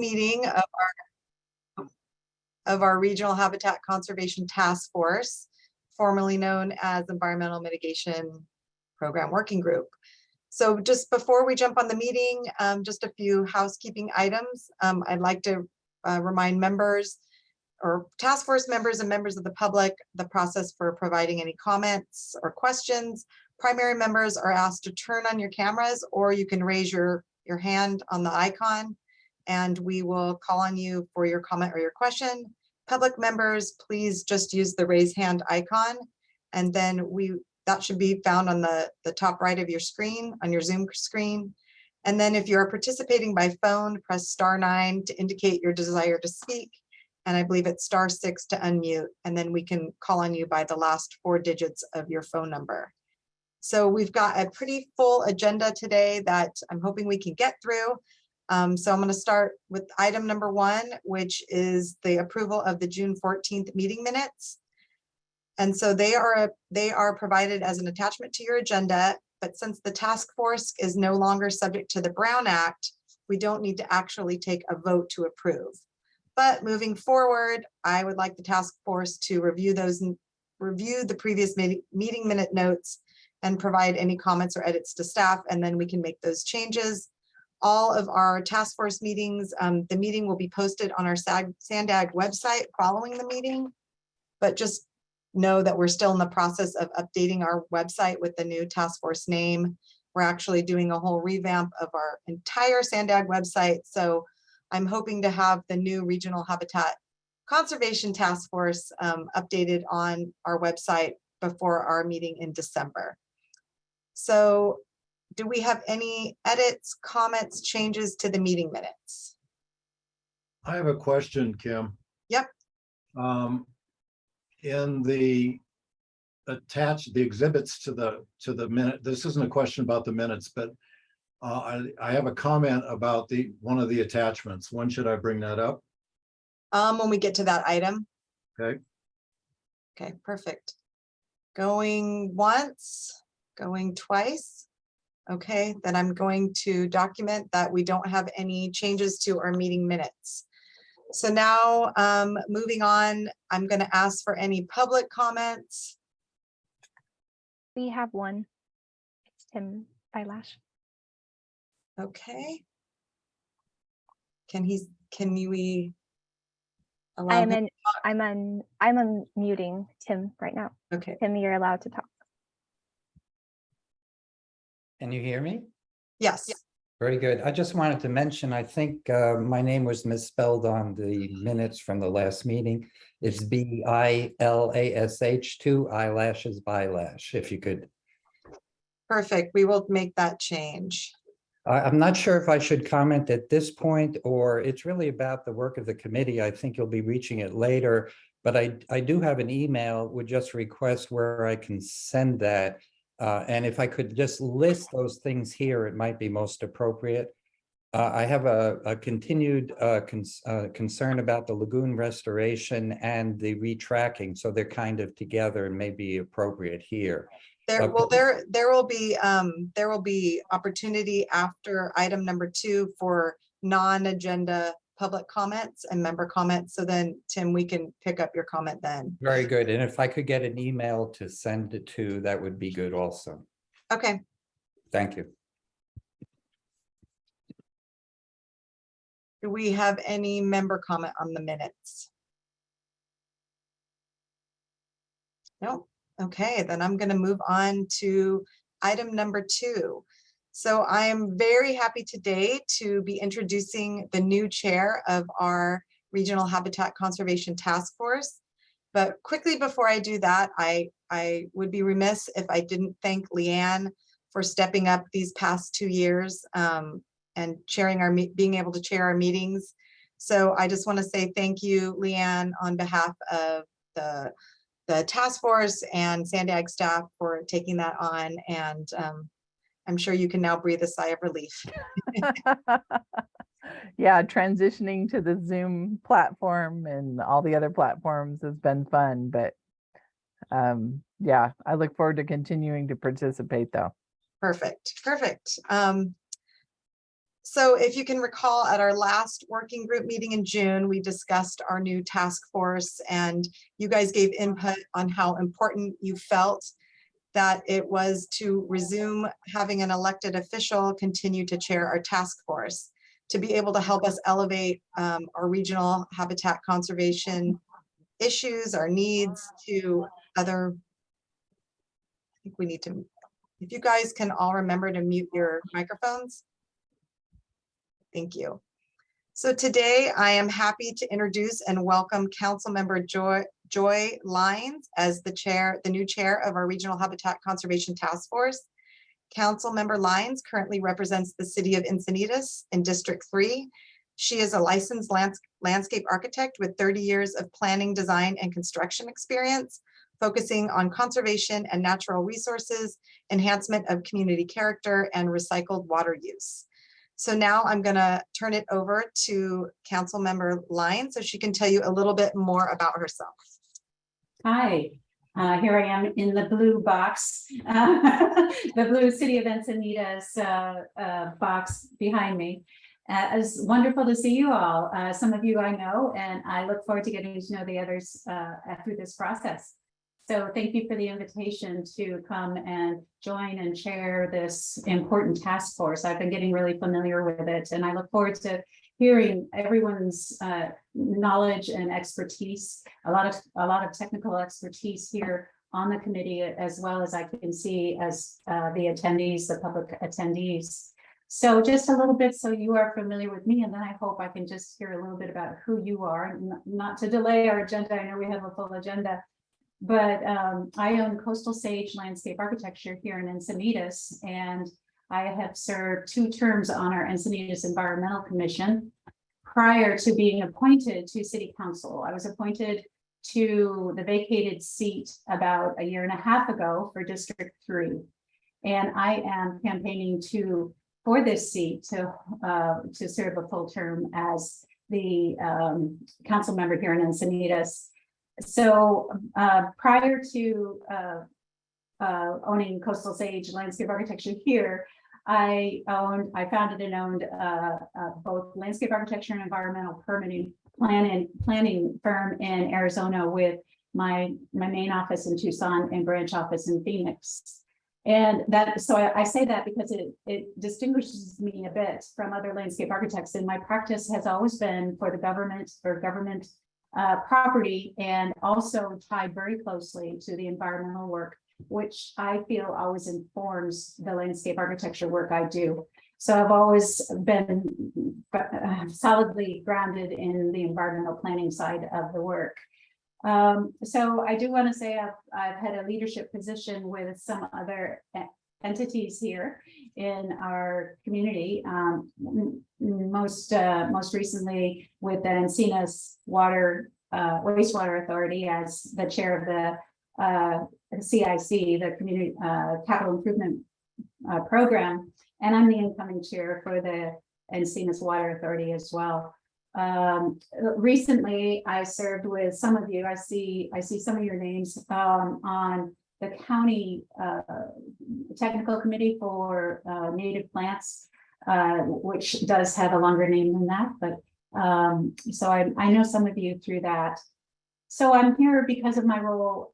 meeting of our Regional Habitat Conservation Task Force, formerly known as Environmental Mitigation Program Working Group. So just before we jump on the meeting, just a few housekeeping items. I'd like to remind members or task force members and members of the public the process for providing any comments or questions. Primary members are asked to turn on your cameras, or you can raise your hand on the icon and we will call on you for your comment or your question. Public members, please just use the raise hand icon, and then that should be found on the top right of your screen, on your Zoom screen. And then if you're participating by phone, press *9 to indicate your desire to speak. And I believe it's *6 to unmute, and then we can call on you by the last 4 digits of your phone number. So we've got a pretty full agenda today that I'm hoping we can get through. So I'm going to start with item number 1, which is the approval of the June 14th meeting minutes. And so they are provided as an attachment to your agenda, but since the task force is no longer subject to the Brown Act, we don't need to actually take a vote to approve. But moving forward, I would like the task force to review the previous meeting minute notes and provide any comments or edits to staff, and then we can make those changes. All of our task force meetings, the meeting will be posted on our SANDAG website following the meeting, but just know that we're still in the process of updating our website with the new task force name. We're actually doing a whole revamp of our entire SANDAG website. So I'm hoping to have the new Regional Habitat Conservation Task Force updated on our website before our meeting in December. So do we have any edits, comments, changes to the meeting minutes? I have a question, Kim. Yep. In the exhibits to the minute, this isn't a question about the minutes, but I have a comment about one of the attachments. When should I bring that up? When we get to that item. Okay. Okay, perfect. Going once, going twice. Okay, then I'm going to document that we don't have any changes to our meeting minutes. So now moving on, I'm going to ask for any public comments. We have one. It's Tim Eyelash. Okay. Can we allow him? I'm unmuting Tim right now. Okay. Tim, you're allowed to talk. Can you hear me? Yes. Very good. I just wanted to mention, I think my name was misspelled on the minutes from the last meeting. It's B-I-L-A-S-H, 2 eyelashes bylash, if you could. Perfect. We will make that change. I'm not sure if I should comment at this point, or it's really about the work of the committee. I think you'll be reaching it later, but I do have an email with just requests where I can send that. And if I could just list those things here, it might be most appropriate. I have a continued concern about the lagoon restoration and the retracking, so they're kind of together and may be appropriate here. There will be opportunity after item number 2 for non-agenda public comments and member comments. So then, Tim, we can pick up your comment then. Very good. And if I could get an email to send it to, that would be good also. Okay. Thank you. Do we have any member comment on the minutes? No. Okay, then I'm going to move on to item number 2. So I am very happy today to be introducing the new chair of our Regional Habitat Conservation Task Force. But quickly before I do that, I would be remiss if I didn't thank Leanne for stepping up these past 2 years and being able to chair our meetings. So I just want to say thank you, Leanne, on behalf of the task force and SANDAG staff for taking that on, and I'm sure you can now breathe a sigh of relief. Yeah, transitioning to the Zoom platform and all the other platforms has been fun, but yeah, I look forward to continuing to participate though. Perfect. So if you can recall, at our last working group meeting in June, we discussed our new task force, and you guys gave input on how important you felt that it was to resume having an elected official continue to chair our task force, to be able to help us elevate our regional habitat conservation issues, our needs to other. I think we need to, if you guys can all remember to mute your microphones. Thank you. So today I am happy to introduce and welcome Councilmember Joy Lyons as the new chair of our Regional Habitat Conservation Task Force. Councilmember Lyons currently represents the city of Encinitas in District 3. She is a licensed landscape architect with 30 years of planning, design, and construction experience, focusing on conservation and natural resources, enhancement of community character, and recycled water use. So now I'm going to turn it over to Councilmember Lyons so she can tell you a little bit more about herself. Hi, here I am in the blue box, the blue City of Encinitas box behind me. It's wonderful to see you all. Some of you I know, and I look forward to getting to know the others through this process. So thank you for the invitation to come and join and chair this important task force. I've been getting really familiar with it, and I look forward to hearing everyone's knowledge and expertise, a lot of technical expertise here on the committee, as well as I can see as the attendees, the public attendees. So just a little bit so you are familiar with me, and then I hope I can just hear a little bit about who you are, not to delay our agenda. I know we have a full agenda. But I own Coastal Sage Landscape Architecture here in Encinitas, and I have served 2 terms on our Encinitas Environmental Commission prior to being appointed to City Council. I was appointed to the vacated seat about 1.5 years ago for District 3, and I am campaigning for this seat to serve a full term as the council member here in Encinitas. So prior to owning Coastal Sage Landscape Architecture here, I founded and owned both landscape architecture and environmental permitting planning firm in Arizona, with my main office in Tucson and branch office in Phoenix. And so I say that because it distinguishes me a bit from other landscape architects. And my practice has always been for the government, property, and also tied very closely to the environmental work, which I feel always informs the landscape architecture work I do. So I've always been solidly grounded in the environmental planning side of the work. So I do want to say I've had a leadership position with some other entities here in our community, most recently with the Encinitas Wastewater Authority as the chair of the CIC, the Community Capital Improvement Program, and I'm the incoming chair for the Encinitas Water Authority as well. Recently, I served with some of you. I see some of your names on the county technical committee for native plants, which does have a longer name than that, but so I know some of you through that. So I'm here because of my role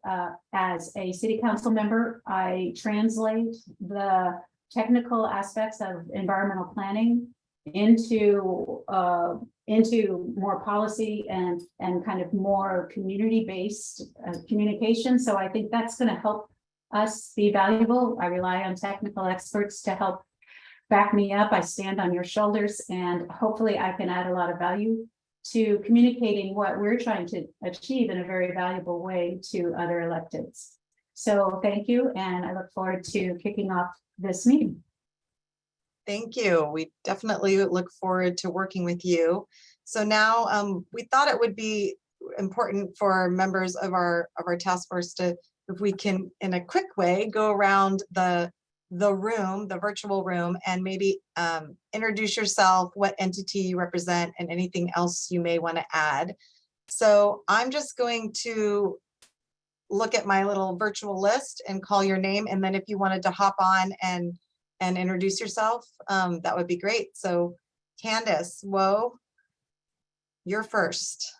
as a city council member. I translate the technical aspects of environmental planning into more policy and kind of more community-based communication. So I think that's going to help us be valuable. I rely on technical experts to help back me up. I stand on your shoulders, and hopefully I can add a lot of value to communicating what we're trying to achieve in a very valuable way to other electeds. So thank you, and I look forward to kicking off this meeting. Thank you. We definitely look forward to working with you. So now we thought it would be important for members of our task force to, if we can, in a quick way, go around the room, the virtual room, and maybe introduce yourself, what entity you represent, and anything else you may want to add. So I'm just going to look at my little virtual list and call your name. And then if you wanted to hop on and and introduce yourself, that would be great. So Candace Wu, you're first.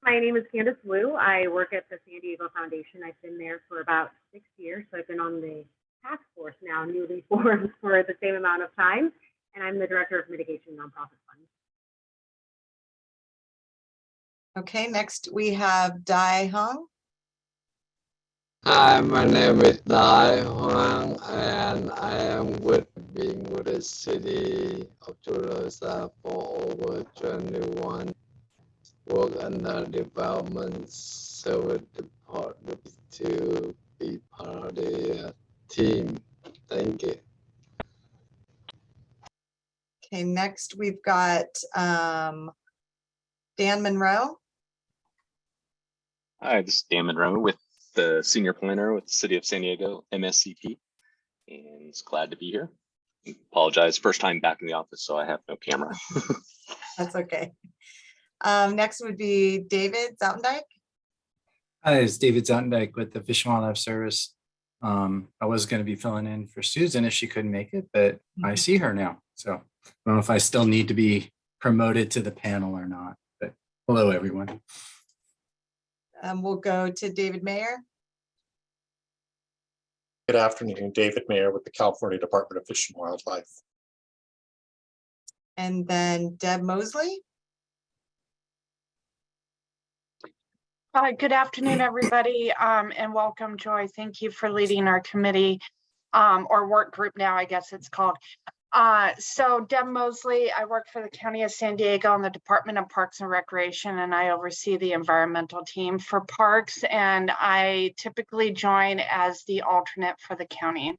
My name is Candace Wu. I work at the San Diego Foundation. I've been there for about 6 years. So I've been on the task force now, newly formed, for the same amount of time. And I'm the Director of Mitigation Nonprofit Fund. Okay, next we have Dai Hung. Hi, my name is Dai Huang, and I am being with the city of Toulouse for over 21. Work under development service department to be part of the team. Thank you. Okay, next we've got Dan Monroe. Hi, this is Dan Monroe with the Senior Planner with the City of San Diego, MSCP, and it's glad to be here. Apologize, first time back in the office, so I have no camera. That's okay. Next would be David Zondeck. Hi, it's David Zondeck with the Fish and Wildlife Service. I was going to be filling in for Susan if she couldn't make it, but I see her now. So I don't know if I still need to be promoted to the panel or not, but hello, everyone. We'll go to David Mayer. Good afternoon, David Mayer with the California Department of Fish and Wildlife. And then Deb Mosley. Hi, good afternoon, everybody, and welcome, Joy. Thank you for leading our committee or work group now, I guess it's called. So Deb Mosley, I work for the County of San Diego in the Department of Parks and Recreation, and I oversee the environmental team for parks, and I typically join as the alternate for the county.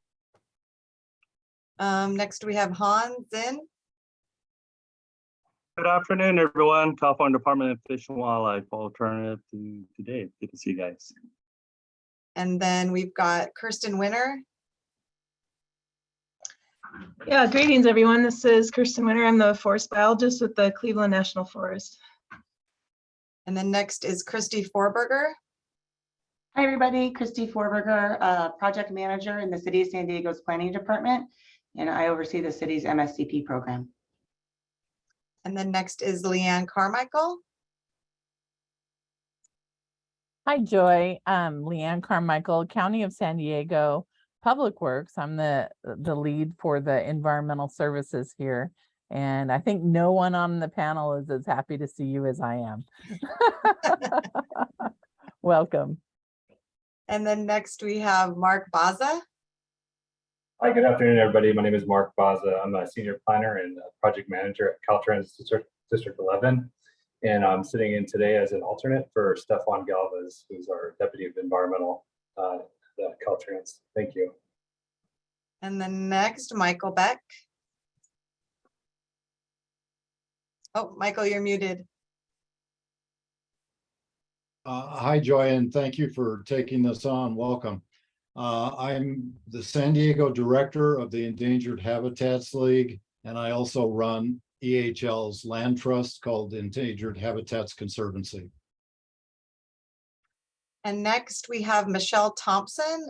Next we have Han Zinn. Good afternoon, everyone. California Department of Fish and Wildlife, alternative to today. Good to see you guys. And then we've got Kirsten Winter. Yeah, greetings, everyone. This is Kirsten Winter. I'm the forest biologist with the Cleveland National Forest. And then next is Christy Forberger. Hi, everybody. Christy Forberger, project manager in the City of San Diego's Planning Department, and I oversee the city's MSCP program. And then next is Leanne Carmichael. Hi, Joy. Leanne Carmichael, County of San Diego Public Works. I'm the lead for the environmental services here. And I think no one on the panel is as happy to see you as I am. Welcome. And then next we have Mark Baza. Hi, good afternoon, everybody. My name is Mark Baza. I'm a senior planner and project manager at Caltrans District 11. And I'm sitting in today as an alternate for Stefan Galvez, who's our Deputy of Environmental at Caltrans. Thank you. And then next, Michael Beck. Oh, Michael, you're muted. Hi, Joy, and thank you for taking this on. Welcome. I'm the San Diego Director of the Endangered Habitats League, and I also run EHL's land trust called Endangered Habitats Conservancy. And next we have Michelle Thompson.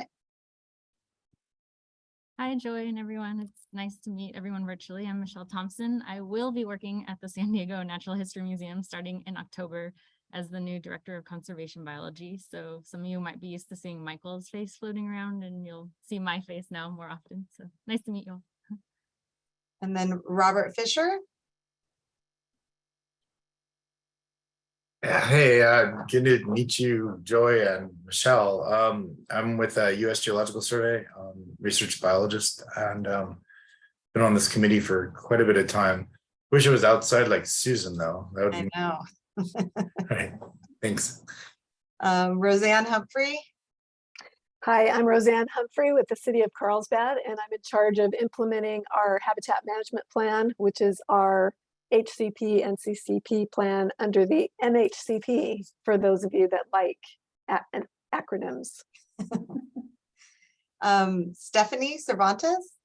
Hi, Joy and everyone. It's nice to meet everyone virtually. I'm Michelle Thompson. I will be working at the San Diego Natural History Museum starting in October as the new Director of Conservation Biology. So some of you might be used to seeing Michael's face floating around, and you'll see my face now more often. So nice to meet you all. And then Robert Fisher. Hey, good to meet you, Joy and Michelle. I'm with U.S. Geological Survey, research biologist, and been on this committee for quite a bit of time. Wish it was outside like Susan, though. That would I be know. All right, thanks. Roseanne Humphrey. Hi, I'm Roseanne Humphrey with the City of Carlsbad, and I'm in charge of implementing our habitat management plan, which is our HCP and CCP plan under the MHCP, for those of you that like acronyms. Stephanie Cervantes.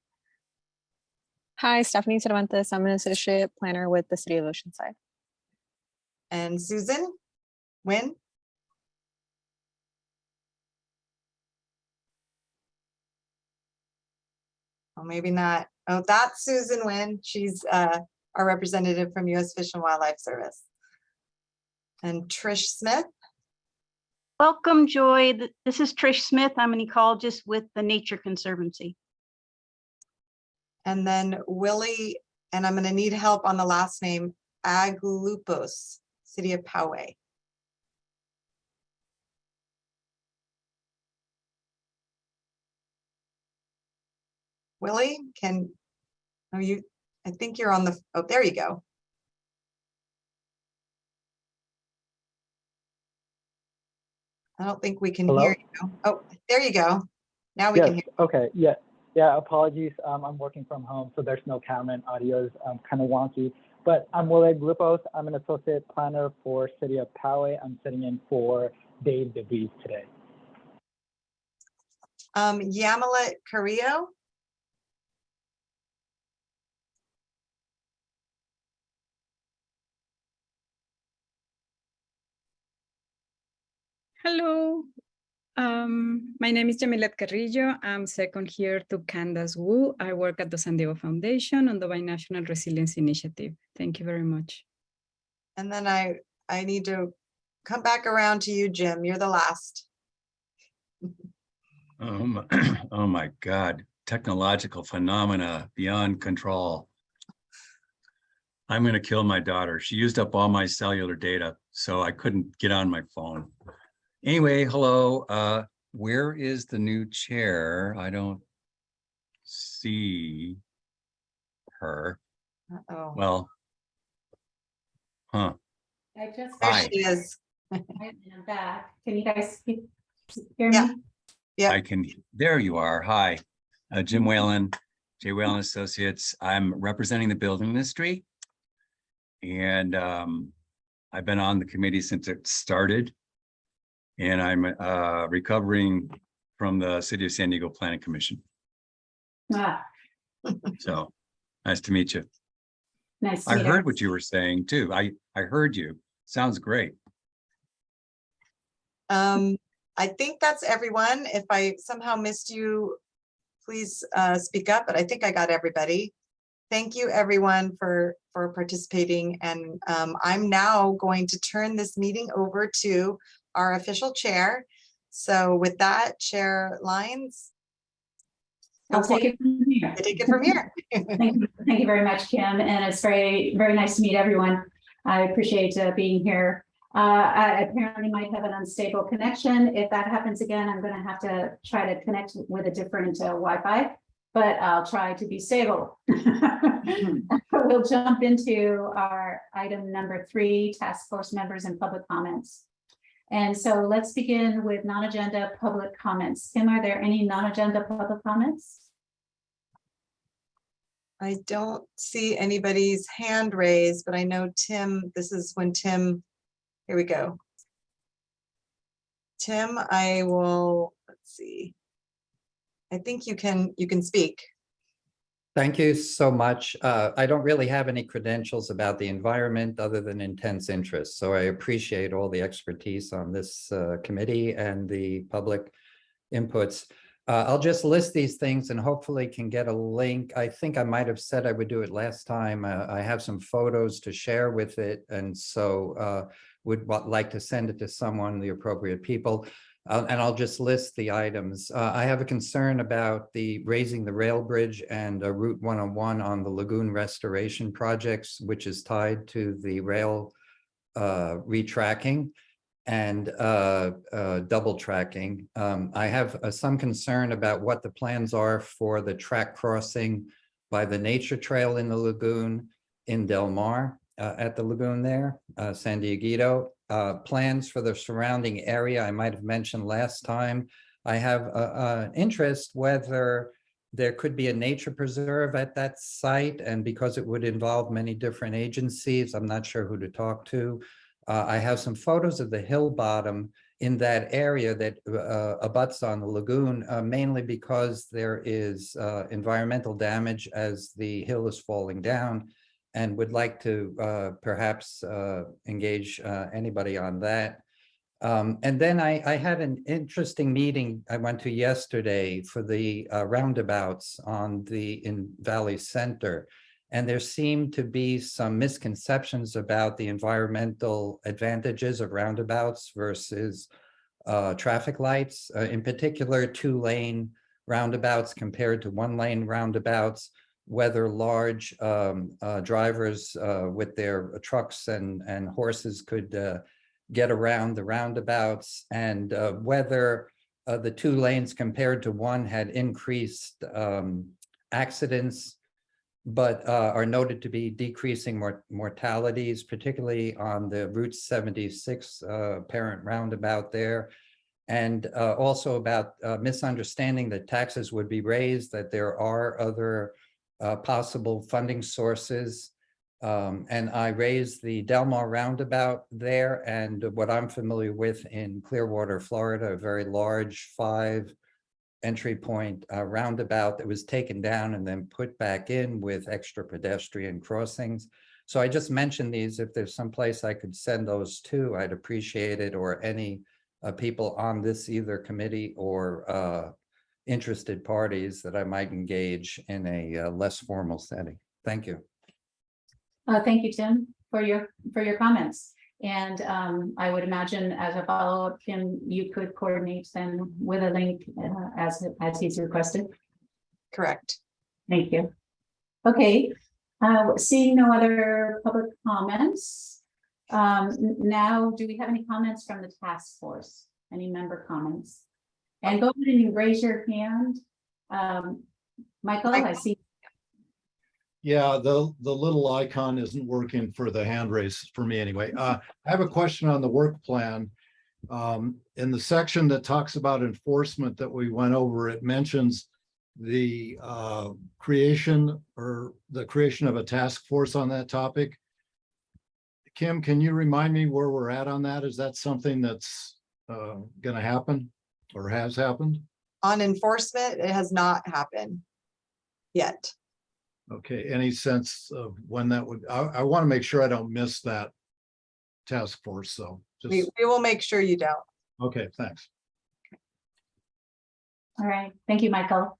Hi, Stephanie Cervantes. I'm an associate planner with the City of Oceanside. And Susan Nguyen. Oh, maybe not. Oh, that's Susan Nguyen. She's our representative from U.S. Fish and Wildlife Service. And Trish Smith. Welcome, Joy. This is Trish Smith. I'm an ecologist with the Nature Conservancy. And then Willie, and I'm going to need help on the last name, Aglupos, City of Poway. Willie, I think you're on the, oh, there you go. I don't think we can hear you. Oh, there you go. Now we can hear. Okay, yeah, apologies. I'm working from home, so there's no camera and audio is kind of wonky. But I'm Willie Grupos. I'm an associate planner for City of Poway. I'm sitting in for Dave DeVries today. Yamilet Carrillo. Hello, my name is Yamilet Carrillo. I'm second here to Candace Wu. I work at the San Diego Foundation on the Binational Resilience Initiative. Thank you very much. And then I need to come back around to you, Jim. You're the last. Oh my God, technological phenomena beyond control. I'm going to kill my daughter. She used up all my cellular data, so I couldn't get on my phone. Anyway, hello. Where is the new chair? I don't see her. Uh-oh. Well, huh. I just. There Hi. she is. I'm back. Can you guys hear me? Yeah. I can. There you are. Hi, Jim Whalen, J. Whalen Associates. I'm representing the building industry, and I've been on the committee since it started. And I'm recovering from the City of San Diego Planning Commission. Ah, So nice to meet you. nice to I meet heard you. what you were saying too. I heard you. Sounds great. I think that's everyone. If I somehow missed you, please speak up, but I think I got everybody. Thank you everyone for participating. And I'm now going to turn this meeting over to our official chair. So with that, Chair Lyons. I'll take it from here. Take it from here. Thank you very much, Kim. And it's very, very nice to meet everyone. I appreciate being here. I apparently might have an unstable connection. If that happens again, I'm going to have to try to connect with a different Wi-Fi, but I'll try to be stable. We'll jump into our item number 3, task force members and public comments. And so let's begin with non-agenda public comments. Tim, are there any non-agenda public comments? I don't see anybody's hand raised, but I know Tim, this is when Tim, here we go. Tim, I will, let's see. I think you can speak. Thank you so much. I don't really have any credentials about the environment other than intense interest. So I appreciate all the expertise on this committee and the public inputs. I'll just list these things and hopefully can get a link. I think I might have said I would do it last time. I have some photos to share with it. And so would like to send it to someone, the appropriate people. And I'll just list the items. I have a concern about the raising the rail bridge and Route 101 on the lagoon restoration projects, which is tied to the rail retracking and double tracking. I have some concern about what the plans are for the track crossing by the nature trail in the lagoon in Del Mar at the lagoon there, San Dieguito. Plans for the surrounding area, I might have mentioned last time. I have an interest whether there could be a nature preserve at that site, and because it would involve many different agencies, I'm not sure who to talk to. I have some photos of the hill bottom in that area that abuts on the lagoon, mainly because there is environmental damage as the hill is falling down, and would like to perhaps engage anybody on that. And then I had an interesting meeting I went to yesterday for the roundabouts in Valley Center. And there seemed to be some misconceptions about the environmental advantages of roundabouts versus traffic lights, in particular 2-lane roundabouts compared to 1-lane roundabouts, whether large drivers with their trucks and horses could get around the roundabouts, and whether the 2 lanes compared to 1 had increased accidents, but are noted to be decreasing mortalities, particularly on the Route 76 parent roundabout there. And also about misunderstanding that taxes would be raised, that there are other possible funding sources. And I raised the Del Mar roundabout there, and what I'm familiar with in Clearwater, Florida, a very large 5 entry point roundabout that was taken down and then put back in with extra pedestrian crossings. So I just mentioned these. If there's some place I could send those to, I'd appreciate it, or any people on this either committee or interested parties that I might engage in a less formal setting. Thank you. Thank you, Tim, for your comments. And I would imagine as a follow-up, Kim, you could coordinate them with a link as he's requested. Correct. Thank you. Okay, seeing no other public comments. Now, do we have any comments from the task force? Any member comments? And go ahead and raise your hand. Michael, I see. Yeah, the little icon isn't working for the hand raise for me anyway. I have a question on the work plan. In the section that talks about enforcement that we went over, it mentions the creation of a task force on that topic. Kim, can you remind me where we're at on that? Is that something that's going to happen or has happened? On enforcement, it has not happened yet. Okay, any sense of when that would, I want to make sure I don't miss that task force, so. We will make sure you don't. Okay, thanks. All right, thank you, Michael.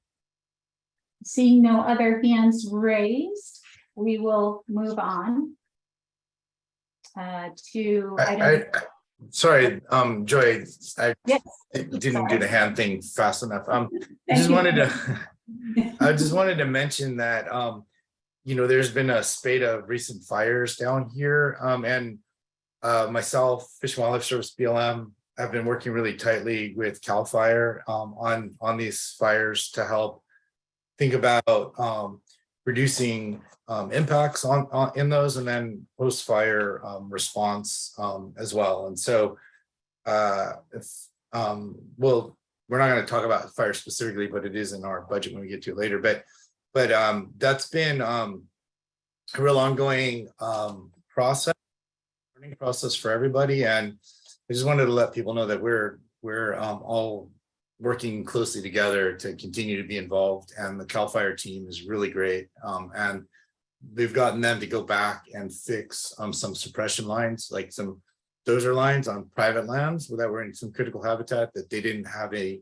Seeing no other hands raised, we will move on to item. Sorry, Joy, I Yes. didn't do the hand thing fast enough. I just wanted to mention that, there's been a spate of recent fires down here, and myself, Fish and Wildlife Service, BLM, have been working really tightly with CAL FIRE on these fires to help think about reducing impacts in those, and then post-fire response as well. And so we're not going to talk about fire specifically, but it is in our budget when we get to it later. But that's been a real ongoing learning process for everybody. And I just wanted to let people know that we're all working closely together to continue to be involved. And the CAL FIRE team is really great. And they've gotten them to go back and fix some suppression lines, like some dozer lines on private lands that were in some critical habitat that they didn't have a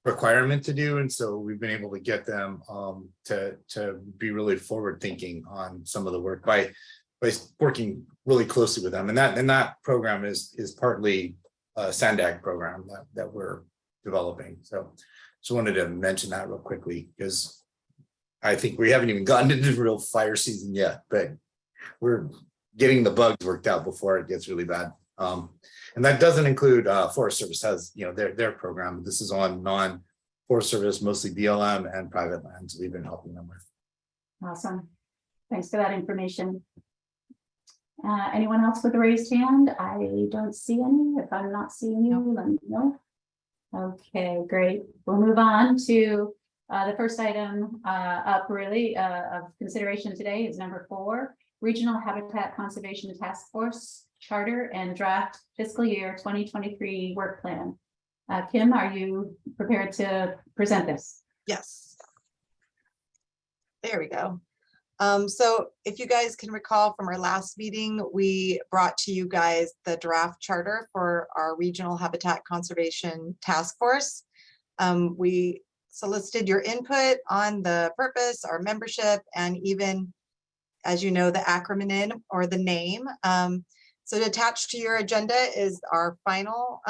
requirement to do. And so we've been able to get them to be really forward thinking on some of the work by working really closely with them. And that program is partly a Zondeck program that we're developing. So just wanted to mention that real quickly, because I think we haven't even gotten into the real fire season yet, but we're getting the bugs worked out before it gets really bad. And that doesn't include Forest Service has, their program. This is on non-Forest Service, mostly BLM and private lands we've been helping them with. Awesome. Thanks for that information. Anyone else with a raised hand? I don't see any. If I'm not seeing you, let me know. Okay, great. We'll move on to the first item up of consideration today is number 4, Regional Habitat Conservation Task Force Charter and Draft Fiscal Year 2023 Work Plan. Kim, are you prepared to present this? Yes. There we go. So if you guys can recall from our last meeting, we brought to you guys the draft charter for our Regional Habitat Conservation Task Force. We solicited your input on the purpose, our membership, and even, as you know, the acronym or the name. So attached to your agenda is our final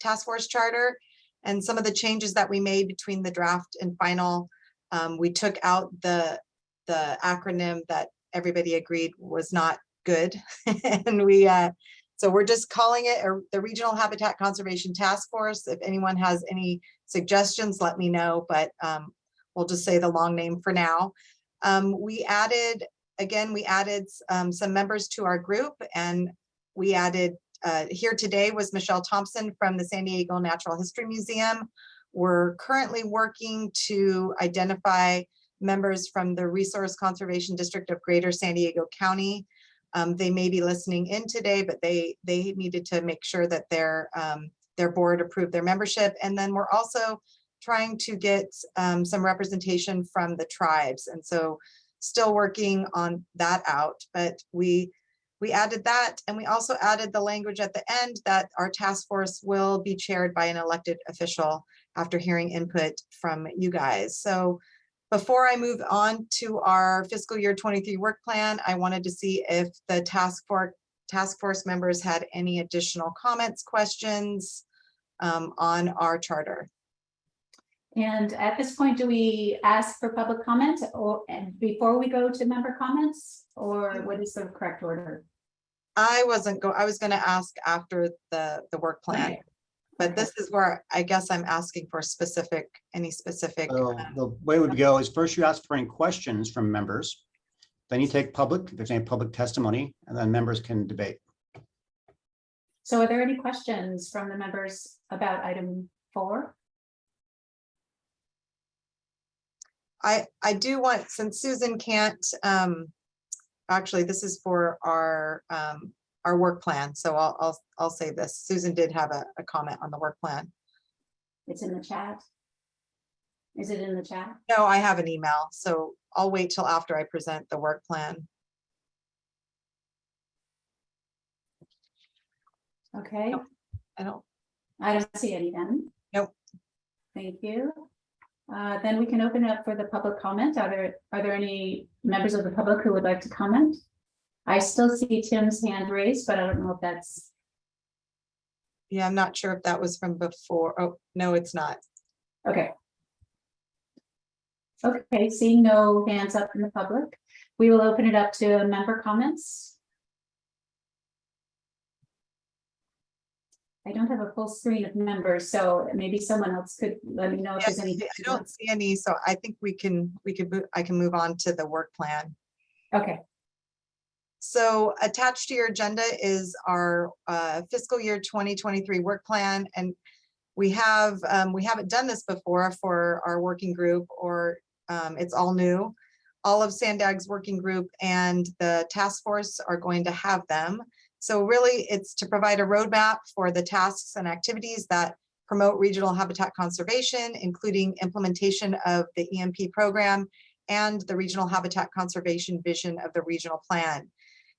task force charter and some of the changes that we made between the draft and final. We took out the acronym that everybody agreed was not good. And so we're just calling it the Regional Habitat Conservation Task Force. If anyone has any suggestions, let me know, but we'll just say the long name for now. We added some members to our group, and we added here today was Michelle Thompson from the San Diego Natural History Museum. We're currently working to identify members from the Resource Conservation District of Greater San Diego County. They may be listening in today, but they needed to make sure that their board approved their membership. And then we're also trying to get some representation from the tribes. And so still working on that out, but we added that, and we also added the language at the end that our task force will be chaired by an elected official after hearing input from you guys. So before I move on to our fiscal year 23 work plan, I wanted to see if the task force members had any additional comments, questions on our charter. And at this point, do we ask for public comment and before we go to member comments, or what is the correct order? I was going to ask after the work plan. Okay. But this is where I guess I'm asking for any specific. So the way it would go is first you ask for any questions from members, then you take public, if there's any public testimony, and then members can debate. So are there any questions from the members about item 4? I do want, since Susan can't, actually this is for our work plan. So I'll say this. Susan did have a comment on the work plan. It's in the chat. Is it in the chat? No, I have an email, so I'll wait till after I present the work plan. Okay. Nope, I don't see any then. Nope. Thank you. Then we can open it up for the public comment. Are there any members of the public who would like to comment? I still see Tim's hand raised, but I don't know if that's. Yeah, I'm not sure if that was from before. Oh, no, it's not. Okay. Okay, seeing no hands up in the public, we will open it up to member comments. I don't have a full screen of members, so maybe someone else could let me know if there's any. I don't see any, so I think I can move on to the work plan. Okay. So attached to your agenda is our fiscal year 2023 work plan, and we haven't done this before for our working group, or it's all new. All of SANDAG's working group and the task force are going to have them. So really it's to provide a roadmap for the tasks and activities that promote regional habitat conservation, including implementation of the EMP program and the regional habitat conservation vision of the regional plan.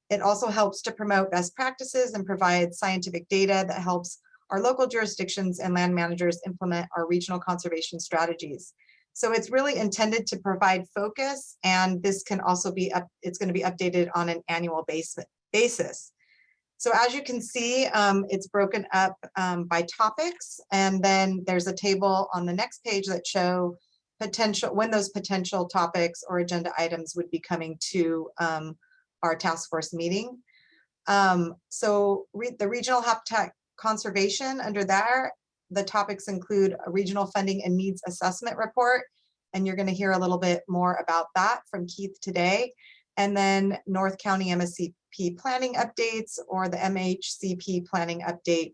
It also helps to promote best practices and provide scientific data that helps our local jurisdictions and land managers implement our regional conservation strategies. So it's really intended to provide focus, and this can also be it's going to be updated on an annual basis. So as you can see, it's broken up by topics, and then there's a table on the next page that show when those potential topics or agenda items would be coming to our task force meeting. So the regional habitat conservation, under there, the topics include a regional funding and needs assessment report, and you're going to hear a little bit more about that from Keith today. And then North County MSCP planning updates, or the MHCP planning update.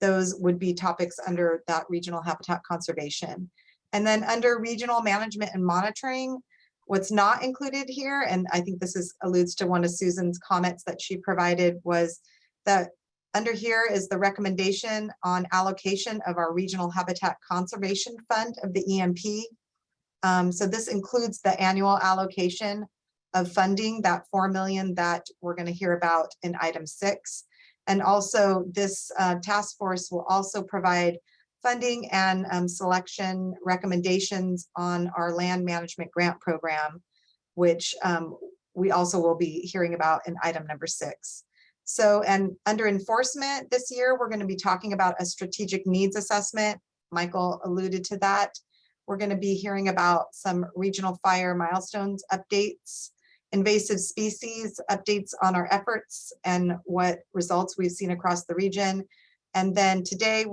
Those would be topics under that regional habitat conservation. And then under regional management and monitoring, what's not included here, and I think this alludes to one of Susan's comments that she provided, was that under here is the recommendation on allocation of our regional habitat conservation fund of the EMP. So this includes the annual allocation of funding, that 4 million that we're going to hear about in item 6. And also this task force will also provide funding and selection recommendations on our land management grant program, which we also will be hearing about in item number 6. So, and under enforcement this year, we're going to be talking about a strategic needs assessment. Michael alluded to that. We're going to be hearing about some regional fire milestones updates, invasive species updates on our efforts and what results we've seen across the region. And then today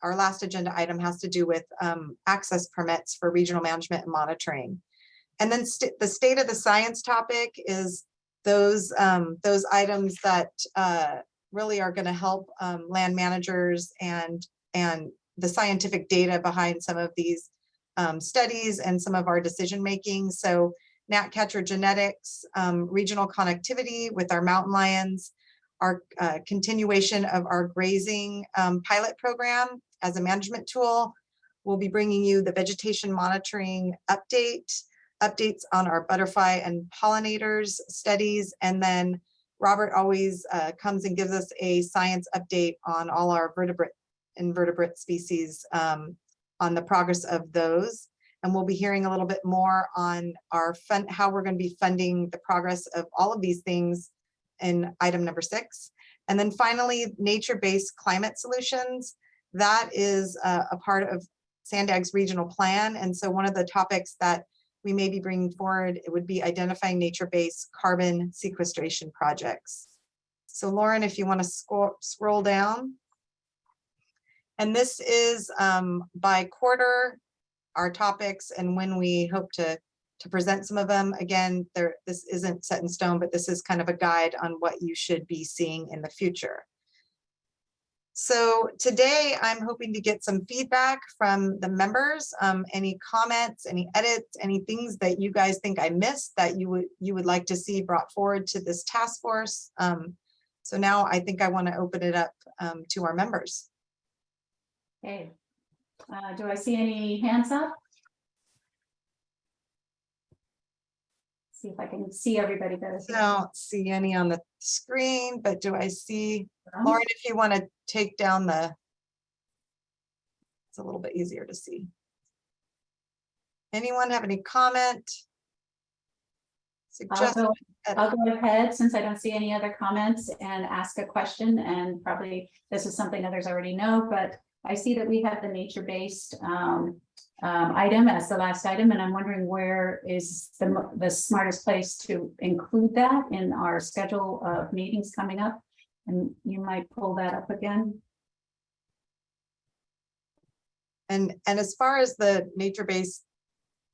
our last agenda item has to do with access permits for regional management and monitoring. And then the state of the science topic is those items that really are going to help land managers and the scientific data behind some of these studies and some of our decision making. So gnatcatcher genetics, regional connectivity with our mountain lions, our continuation of our grazing pilot program as a management tool. We'll be bringing you the vegetation monitoring updates on our butterfly and pollinators studies. And then Robert always comes and gives us a science update on all our invertebrate species on the progress of those. And we'll be hearing a little bit more on our how we're going to be funding the progress of all of these things in item number 6. And then finally, nature-based climate solutions. That is a part of SANDAG's regional plan. And so one of the topics that we may be bringing forward, it would be identifying nature-based carbon sequestration projects. So Lauren, if you want to scroll down. And this is by quarter, our topics and when we hope to present some of them. Again, this isn't set in stone, but this is kind of a guide on what you should be seeing in the future. So today I'm hoping to get some feedback from the members, any comments, any edits, any things that you guys think I missed that you would like to see brought forward to this task force. So now I think I want to open it up to our members. Okay. Do I see any hands up? See if I can see everybody better. I don't see any on the screen, but do I see, Lauren, if you want to take down it's a little bit easier to see. Anyone have any comment? I'll go ahead since I don't see any other comments and ask a question, and probably this is something others already know, but I see that we have the nature-based item as the last item, and I'm wondering where is the smartest place to include that in our schedule of meetings coming up, and you might pull that up again. And as far as the nature-based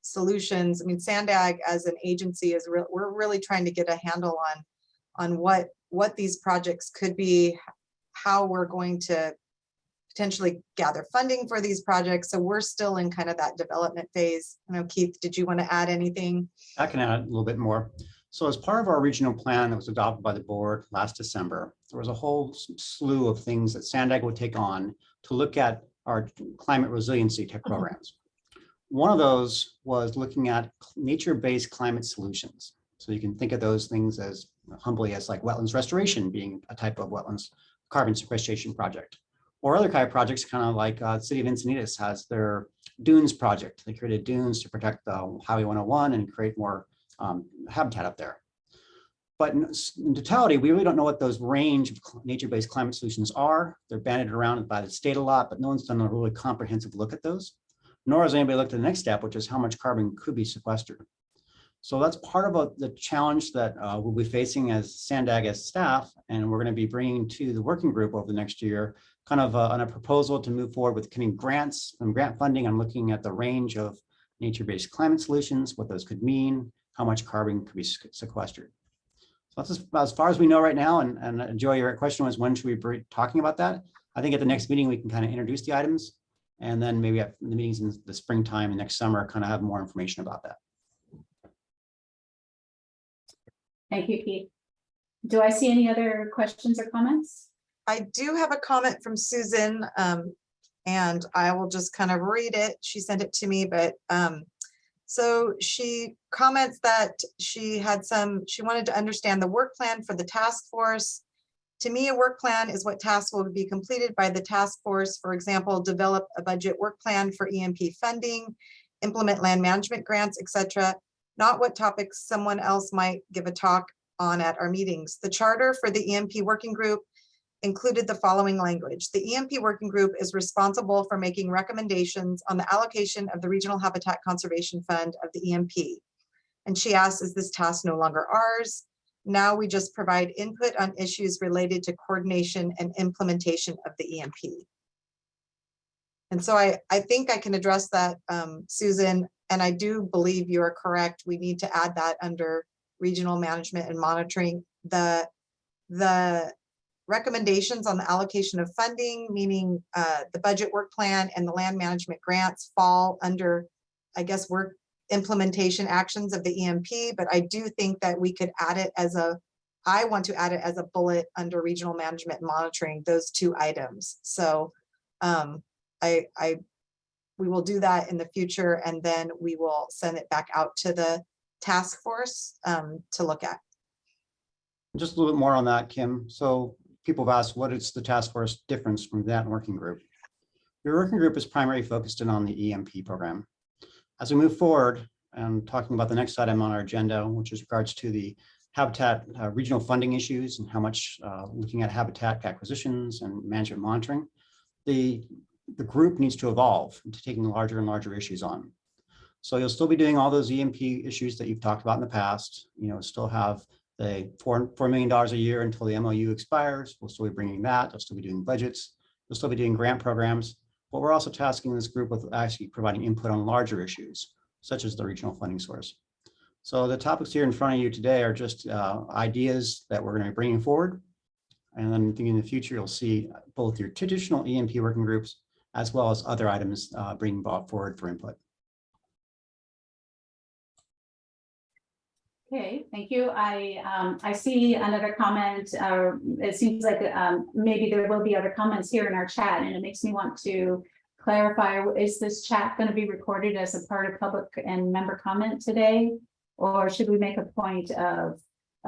solutions, I mean, SANDAG as an agency we're really trying to get a handle on what these projects could be, how we're going to potentially gather funding for these projects. So we're still in kind of that development phase. I know, Keith, did you want to add anything? I can add a little bit more. So as part of our regional plan that was adopted by the board last December, there was a whole slew of things that SANDAG would take on to look at our climate resiliency tech programs. One of those was looking at nature-based climate solutions. So you can think of those things as humbly as like wetlands restoration being a type of wetlands carbon sequestration project. Or other kind of projects, kind of like the city of Encinitas has their dunes project. They created dunes to protect the Highway 101 and create more habitat up there. But in totality, we really don't know what those range of nature-based climate solutions are. They're banded around by the state a lot, but no one's done a really comprehensive look at those. Nor has anybody looked at the next step, which is how much carbon could be sequestered. So that's part of the challenge that we'll be facing as SANDAG as staff, and we're going to be bringing to the working group over the next year, kind of on a proposal to move forward with getting grants and grant funding. I'm looking at the range of nature-based climate solutions, what those could mean, how much carbon could be sequestered. So that's as far as we know right now. And Joy, your question was, when should we be talking about that? I think at the next meeting, we can kind of introduce the items, and then maybe at the meetings in the springtime and next summer, kind of have more information about that. Thank you, Keith. Do I see any other questions or comments? I do have a comment from Susan, and I will just kind of read it. She sent it to me, but So she comments that she wanted to understand the work plan for the task force. To me, a work plan is what tasks will be completed by the task force. For example, develop a budget work plan for EMP funding, implement land management grants, etc. Not what topics someone else might give a talk on at our meetings. The charter for the EMP working group included the following language. The EMP working group is responsible for making recommendations on the allocation of the Regional Habitat Conservation Fund of the EMP. And she asks, is this task no longer ours? Now we just provide input on issues related to coordination and implementation of the EMP. And so I think I can address that, Susan, and I do believe you are correct. We need to add that under regional management and monitoring. The recommendations on the allocation of funding, meaning the budget work plan and the land management grants, fall under, I guess, work implementation actions of the EMP, but I do think that we could add it as I want to add it as a bullet under regional management and monitoring, those two items. So we will do that in the future, and then we will send it back out to the task force to look at. Just a little bit more on that, Kim. So people have asked, what is the task force difference from that working group? Your working group is primarily focused in on the EMP program. As we move forward and talking about the next item on our agenda, which is regards to the habitat regional funding issues and how much looking at habitat acquisitions and management monitoring, the group needs to evolve into taking larger and larger issues on. So you'll still be doing all those EMP issues that you've talked about in the past. You know, still have the $4 million a year until the MOU expires. We'll still be bringing that. They'll still be doing budgets. We'll still be doing grant programs. But we're also tasking this group with actually providing input on larger issues, such as the regional funding source. So the topics here in front of you today are just ideas that we're going to be bringing forward. And then in the future, you'll see both your traditional EMP working groups, as well as other items being brought forward for input. Okay, thank you. I see another comment. It seems like maybe there will be other comments here in our chat, and it makes me want to clarify, is this chat going to be recorded as a part of public and member comment today? Or should we make a point of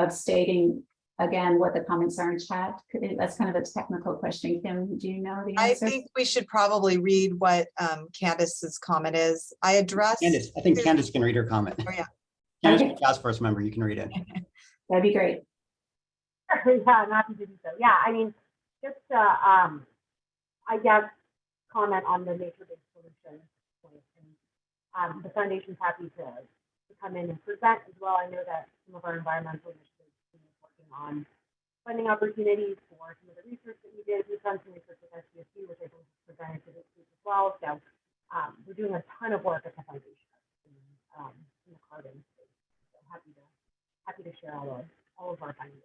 stating again what the comments are in chat? That's kind of a technical question. Kim, do you know the answer? I think we should probably read what Candace's comment is. I addressed. Candace, I think Candace can read her comment. Oh, yeah. Candace, okay. Task force member, you can read it. That'd be great. Yeah, not to do so. Yeah, I mean, just I guess comment on the nature-based solution point. And the foundation's happy to come in and present as well. I know that some of our environmental initiatives is working on funding opportunities for some of the research that we did. We've done some research with SBSU, which I think is presented to this group as well. So we're doing a ton of work at the foundation in the carbon space. So happy to share all of our findings.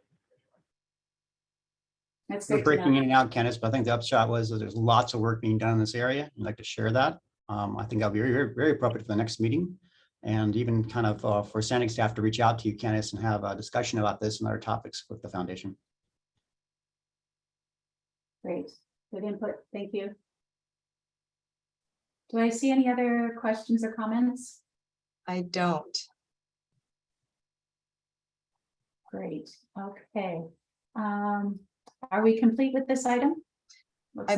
That's We're breaking in and out, Candace, but I think the upshot was that there's lots of work being done in this area. I'd like to share that. I think that'll be very, very appropriate for the next meeting. And even kind of for Zondeck staff to reach out to you, Candace, and have a discussion about this and other topics with the foundation. Great, good input. Thank you. Do I see any other questions or comments? I don't. Great, okay. Are we complete with this item? I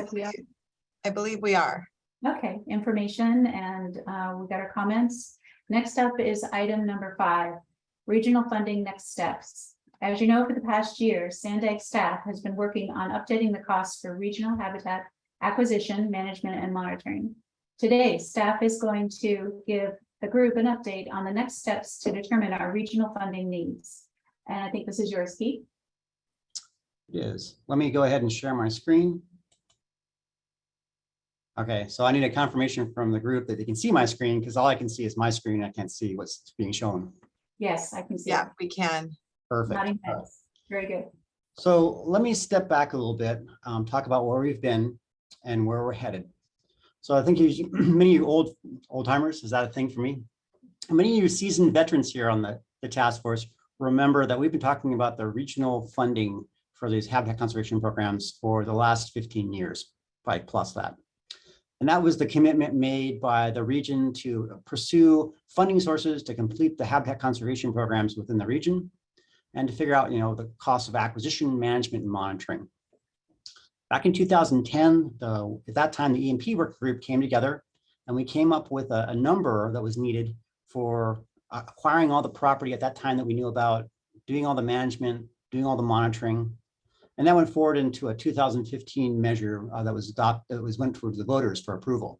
believe we are. Okay, information, and we got our comments. Next up is item number 5, regional funding next steps. As you know, for the past year, Zondeck staff has been working on updating the costs for regional habitat acquisition, management, and monitoring. Today, staff is going to give the group an update on the next steps to determine our regional funding needs. And I think this is yours, Keith. It is. Let me go ahead and share my screen. Okay, so I need a confirmation from the group that they can see my screen, because all I can see is my screen. I can't see what's being shown. Yes, I can see. Yeah, we can. Perfect. Very good. So let me step back a little bit, talk about where we've been and where we're headed. So I think many of you old timers, is that a thing for me? Many of you seasoned veterans here on the task force remember that we've been talking about the regional funding for these habitat conservation programs for the last 15 years, probably plus that. And that was the commitment made by the region to pursue funding sources to complete the habitat conservation programs within the region and to figure out, the cost of acquisition, management, and monitoring. Back in 2010, at that time, the E&P work group came together and we came up with a number that was needed for acquiring all the property at that time that we knew about, doing all the management, doing all the monitoring. And that went forward into a 2015 measure that was adopted, went towards the voters for approval.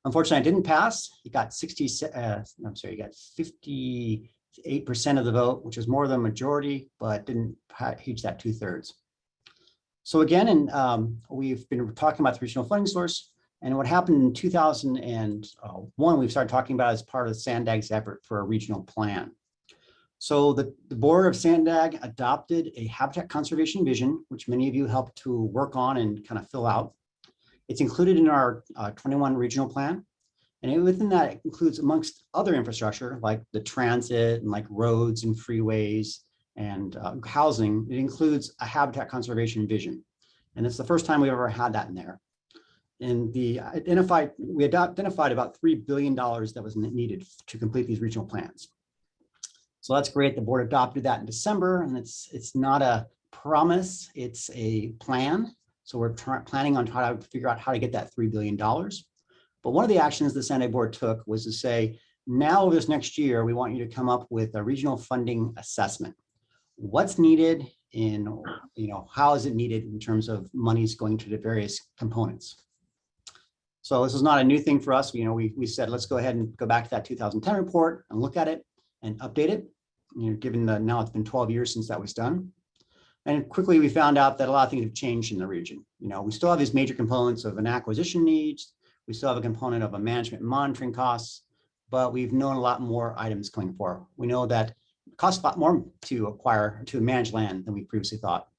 Unfortunately, it didn't pass. It got 58% of the vote, which is more than a majority, but didn't reach that 2/3. So again, we've been talking about the regional funding source, and what happened in 2001, we've started talking about as part of SANDAG's effort for a regional plan. So the board of SANDAG adopted a habitat conservation vision, which many of you helped to work on and kind of fill out. It's included in our 21 regional plan. And within that, it includes, amongst other infrastructure, like the transit and like roads and freeways and housing, it includes a habitat conservation vision. And it's the first time we've ever had that in there. And we identified about $3 billion that was needed to complete these regional plans. So that's great. The board adopted that in December, and it's not a promise, it's a plan. So we're planning on trying to figure out how to get that $3 billion. But one of the actions the SANDAG board took was to say, now this next year, we want you to come up with a regional funding assessment. What's needed in, how is it needed in terms of monies going to the various components? So this is not a new thing for us. We said, let's go ahead and go back to that 2010 report and look at it and update it, given that now it's been 12 years since that was done. And quickly we found out that a lot of things have changed in the region. We still have these major components of an acquisition needs. We still have a component of a management and monitoring costs, but we've known a lot more items going forward. We know that it costs a lot more to acquire, to manage land than we previously thought.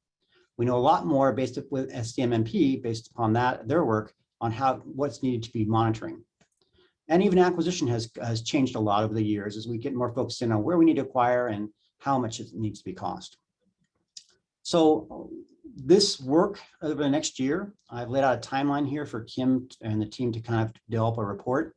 We know a lot more based with SDMMP, based upon their work on what's needed to be monitoring. And even acquisition has changed a lot over the years as we get more focused in on where we need to acquire and how much it needs to be cost. So this work over the next year, I've laid out a timeline here for Kim and the team to kind of develop a report.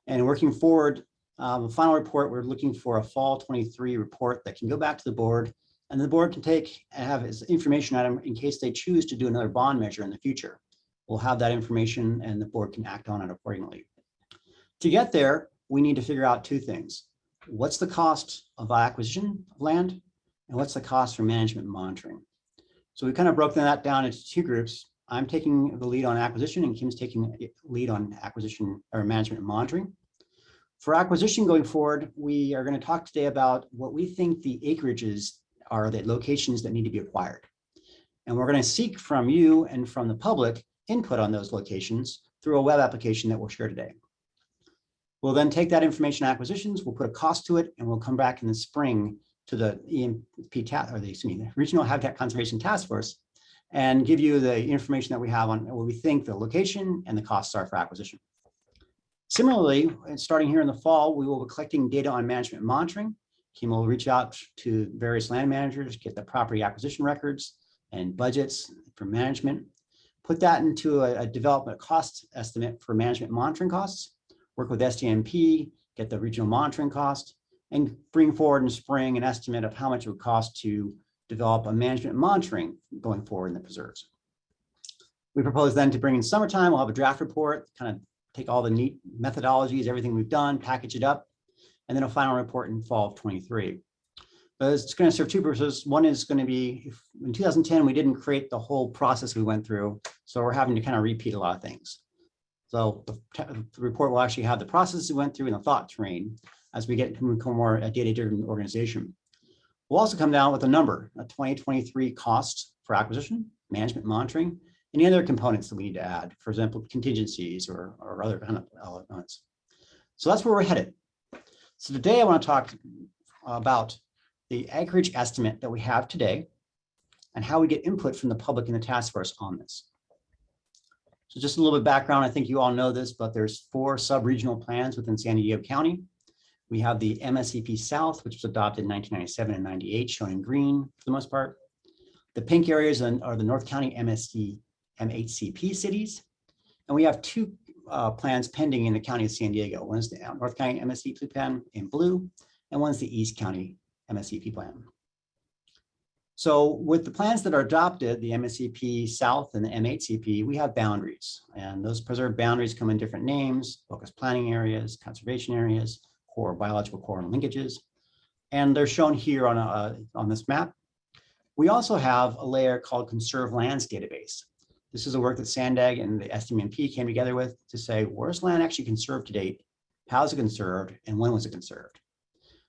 And working forward, the final report, we're looking for a fall 23 report that can go back to the board, and the board can take and have as information item in case they choose to do another bond measure in the future. We'll have that information and the board can act on it accordingly. To get there, we need to figure out two things. What's the cost of acquisition of land, and what's the cost for management and monitoring? So we kind of broke that down into two groups. I'm taking the lead on acquisition and Kim's taking the lead on acquisition or management and monitoring. For acquisition going forward, we are going to talk today about what we think the acreages are, the locations that need to be acquired. And we're going to seek from you and from the public input on those locations through a web application that we'll share today. We'll then take that information acquisitions, we'll put a cost to it, and we'll come back in the spring to the the Regional Habitat Conservation Task Force and give you the information that we have on what we think the location and the costs are for acquisition. Similarly, starting here in the fall, we will be collecting data on management and monitoring. Kim will reach out to various land managers, get the property acquisition records and budgets for management, put that into a development cost estimate for management and monitoring costs, work with SDMP, get the regional monitoring cost, and bring forward in spring an estimate of how much it would cost to develop a management and monitoring going forward in the preserves. We propose then to bring in summertime, we'll have a draft report, kind of take all the neat methodologies, everything we've done, package it up, and then a final report in fall of 23. But it's going to serve two purposes. One is going to be, in 2010, we didn't create the whole process we went through, so we're having to kind of repeat a lot of things. So the report will actually have the process we went through and the thought train as we get to become more a data-driven organization. We'll also come down with a number, a 2023 cost for acquisition, management, monitoring, any other components that we need to add, for example, contingencies or other kind of elements. So that's where we're headed. So today I want to talk about the Anchorage estimate that we have today and how we get input from the public and the task force on this. So just a little bit of background, I think you all know this, but there's 4 sub-regional plans within San Diego County. We have the MSCP South, which was adopted in 1997 and 98, shown in green for the most part. The pink areas are the North County MHCP cities. And we have 2 plans pending in the county of San Diego. One is the North County MSCP plan in blue, and one's the East County MSCP plan. So with the plans that are adopted, the MSCP South and the M8CP, we have boundaries, and those preserved boundaries come in different names: focus planning areas, conservation areas, core biological core and linkages, and they're shown here on this map. We also have a layer called Conserve Lands Database. This is a work that Sandag and the SDMP came together with to say, where's land actually conserved to date? How is it conserved? And when was it conserved?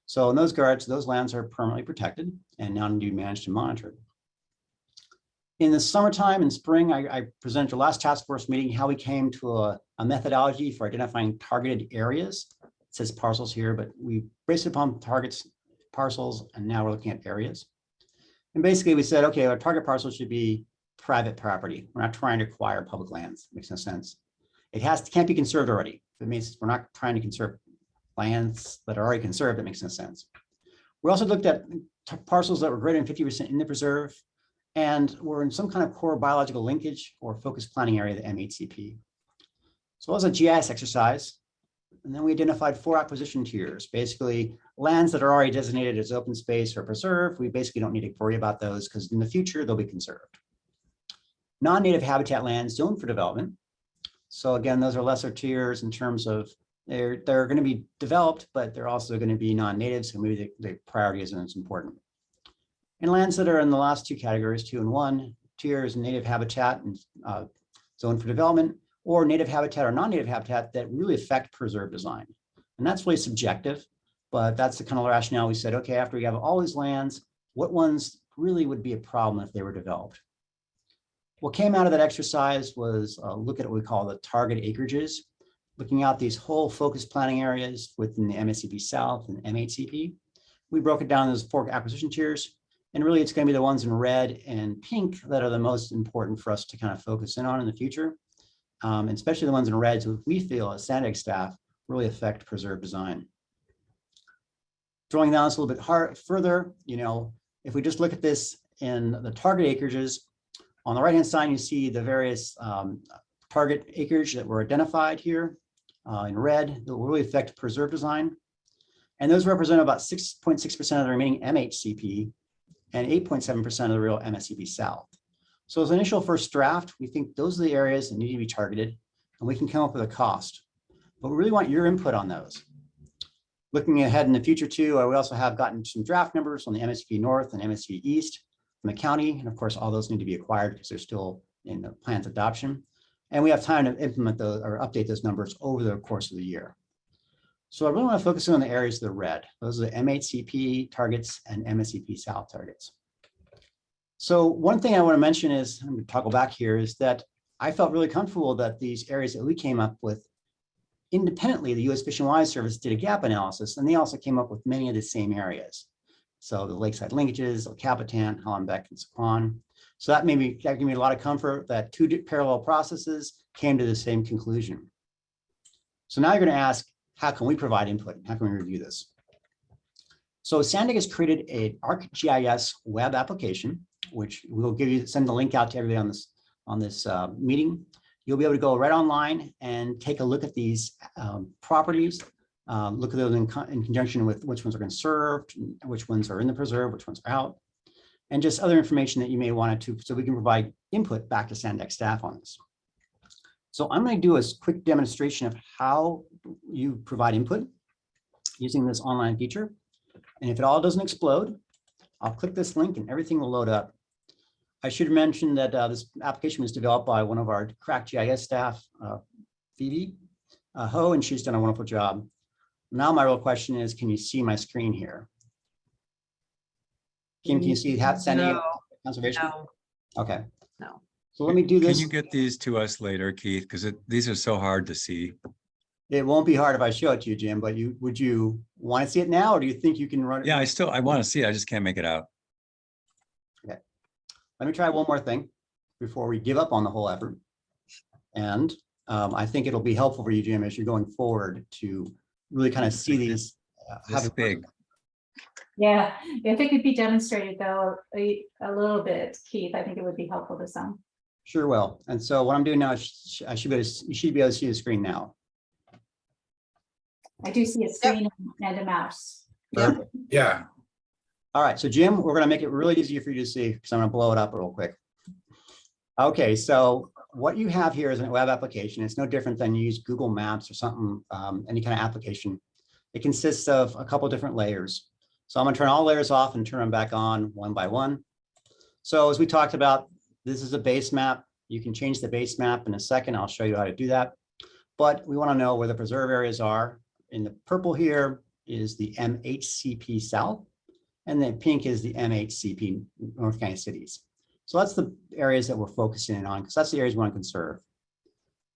So in those regards, those lands are permanently protected and now need to be managed and monitored. In the summertime and spring, I presented your last task force meeting how we came to a methodology for identifying targeted areas. It says parcels here, but we based it upon targets, parcels, and now we're looking at areas. And basically we said, okay, our target parcel should be private property. We're not trying to acquire public lands. Makes no sense. It can't be conserved already. It means we're not trying to conserve lands that are already conserved. That makes no sense. We also looked at parcels that were greater than 50% in the preserve and were in some kind of core biological linkage or focus planning area, the M8CP. So it was a GIS exercise. And then we identified 4 acquisition tiers, basically lands that are already designated as open space or preserved. We basically don't need to worry about those because in the future, they'll be conserved. Non-native habitat lands zoned for development. So again, those are lesser tiers in terms of they're going to be developed, but they're also going to be non-native, so maybe the priority isn't as important. And lands that are in the last 2 categories, 2 and 1, tiers native habitat and zoned for development, or native habitat or non-native habitat that really affect preserve design. And that's really subjective, but that's the kind of rationale we said, okay, after we have all these lands, what ones really would be a problem if they were developed? What came out of that exercise was a look at what we call the target acreages, looking out these whole focus planning areas within the MSCP South and M8CP. We broke it down as 4 acquisition tiers, and really it's going to be the ones in red and pink that are the most important for us to kind of focus in on in the future. And especially the ones in red, which we feel as Sandag staff really affect preserve design. Drawing down this a little bit further, if we just look at this in the target acreages, on the right-hand side, you see the various target acreage that were identified here in red that will really affect preserve design. And those represent about 6.6% of the remaining MHCP and 8.7% of the real MSCP South. So as an initial first draft, we think those are the areas that need to be targeted, and we can come up with a cost. But we really want your input on those. Looking ahead in the future too, we also have gotten some draft numbers on the MSCP North and MSCP East from the county. And of course, all those need to be acquired because they're still in the plan's adoption. And we have time to implement those or update those numbers over the course of the year. So I really want to focus on the areas that are red. Those are the M8CP targets and MSCP South targets. So one thing I want to mention is, I'm going to toggle back here, is that I felt really comfortable that these areas that we came up with independently, the U.S. Fish and Wildlife Service did a gap analysis, and they also came up with many of the same areas. So the lakeside linkages, El Capitan, Hollenbeck, and Saquon. So that gave me a lot of comfort that 2 parallel processes came to the same conclusion. So now you're going to ask, how can we provide input? How can we review this? So Sandag has created an ArcGIS web application, which we'll send the link out to everybody on this meeting. You'll be able to go right online and take a look at these properties, look at those in conjunction with which ones are conserved, which ones are in the preserve, which ones are out, and just other information that you may want to, so we can provide input back to Sandag staff on this. So I'm going to do a quick demonstration of how you provide input using this online feature. And if it all doesn't explode, I'll click this link and everything will load up. I should mention that this application was developed by one of our crack GIS staff, Phoebe Ho, and she's done a wonderful job. Now my real question is, can you see my screen here? Kim, can you see San Diego Conservation? No. Okay. No. So let me do this. Can you get these to us later, Keith? Because these are so hard to see. It won't be hard if I show it to you, Jim, but would you want to see it now, or do you think you can run it? Yeah, I want to see it. I just can't make it out. Okay. Let me try one more thing before we give up on the whole effort. And I think it'll be helpful for you, Jim, as you're going forward to really kind of see these. This big. Yeah, if it could be demonstrated though, a little bit, Keith, I think it would be helpful to some. Sure will. And so what I'm doing now is you should be able to see the screen now. I do see a screen and a mouse. Perfect. Yeah. All right, so Jim, we're going to make it really easy for you to see because I'm going to blow it up real quick. Okay, so what you have here is a web application. It's no different than you use Google Maps or something, any kind of application. It consists of a couple different layers. So I'm going to turn all layers off and turn them back on one by one. So as we talked about, this is a base map. You can change the base map in a second. I'll show you how to do that. But we want to know where the preserve areas are. In the purple here is the MHCP South, and the pink is the MHCP North County Cities. So that's the areas that we're focusing in on because that's the areas we want to conserve.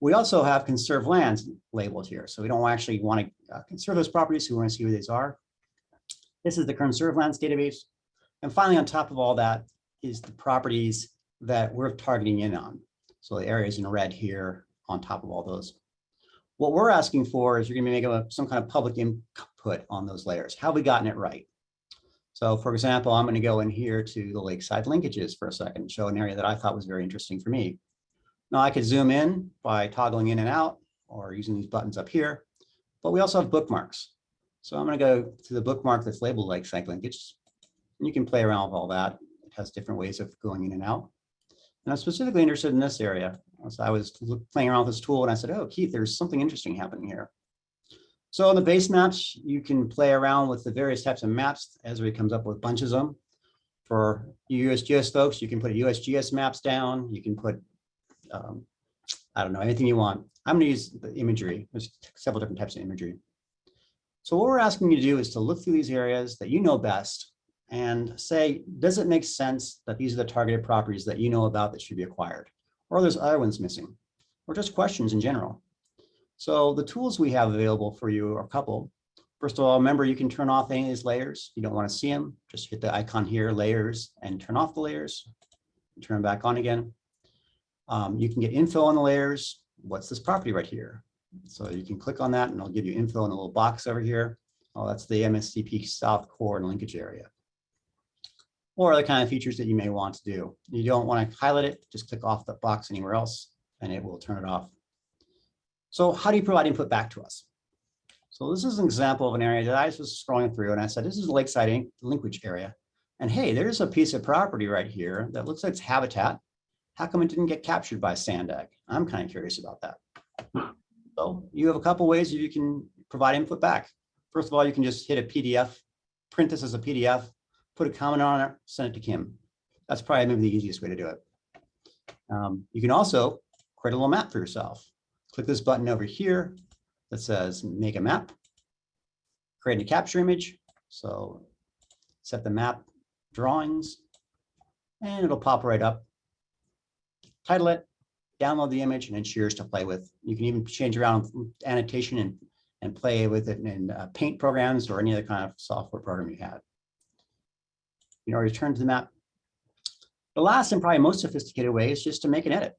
We also have conserved lands labeled here. So we don't actually want to conserve those properties. So we want to see where these are. This is the conserved lands database. And finally, on top of all that is the properties that we're targeting in on. So the areas in red here on top of all those. What we're asking for is you're going to make some kind of public input on those layers. How have we gotten it right? So for example, I'm going to go in here to the lakeside linkages for a second, show an area that I thought was very interesting for me. Now I could zoom in by toggling in and out or using these buttons up here, but we also have bookmarks. So I'm going to go to the bookmark that's labeled lakeside linkage. And you can play around with all that. It has different ways of going in and out. And I'm specifically interested in this area. So I was playing around with this tool and I said, oh, Keith, there's something interesting happening here. So in the base maps, you can play around with the various types of maps. Esri comes up with bunches of them. For USGS folks, you can put USGS maps down. You can put, I don't know, anything you want. I'm going to use the imagery. There's several different types of imagery. So what we're asking you to do is to look through these areas that you know best and say, does it make sense that these are the targeted properties that you know about that should be acquired? Or there's other ones missing, or just questions in general. So the tools we have available for you are a couple. First of all, remember you can turn off any of these layers. You don't want to see them. Just hit the icon here, layers, and turn off the layers. Turn them back on again. You can get info on the layers. What's this property right here? So you can click on that and it'll give you info in a little box over here. Oh, that's the MSCP South Core and linkage area. Or other kind of features that you may want to do. You don't want to highlight it, just click off the box anywhere else and it will turn it off. So how do you provide input back to us? So this is an example of an area that I was scrolling through and I said, this is the lakeside linkage area. And hey, there's a piece of property right here that looks like it's habitat. How come it didn't get captured by Zondeck? I'm kind of curious about that. So you have a couple ways you can provide input back. First of all, you can just hit a PDF, print this as a PDF, put a comment on it, send it to Kim. That's probably maybe the easiest way to do it. You can also create a little map for yourself. Click this button over here that says make a map, create a capture image. So set the map drawings and it'll pop right up. Title it, download the image, and it's yours to play with. You can even change around annotation and play with it in paint programs or any other kind of software program you have. You know, return to the map. The last and probably most sophisticated way is just to make an edit.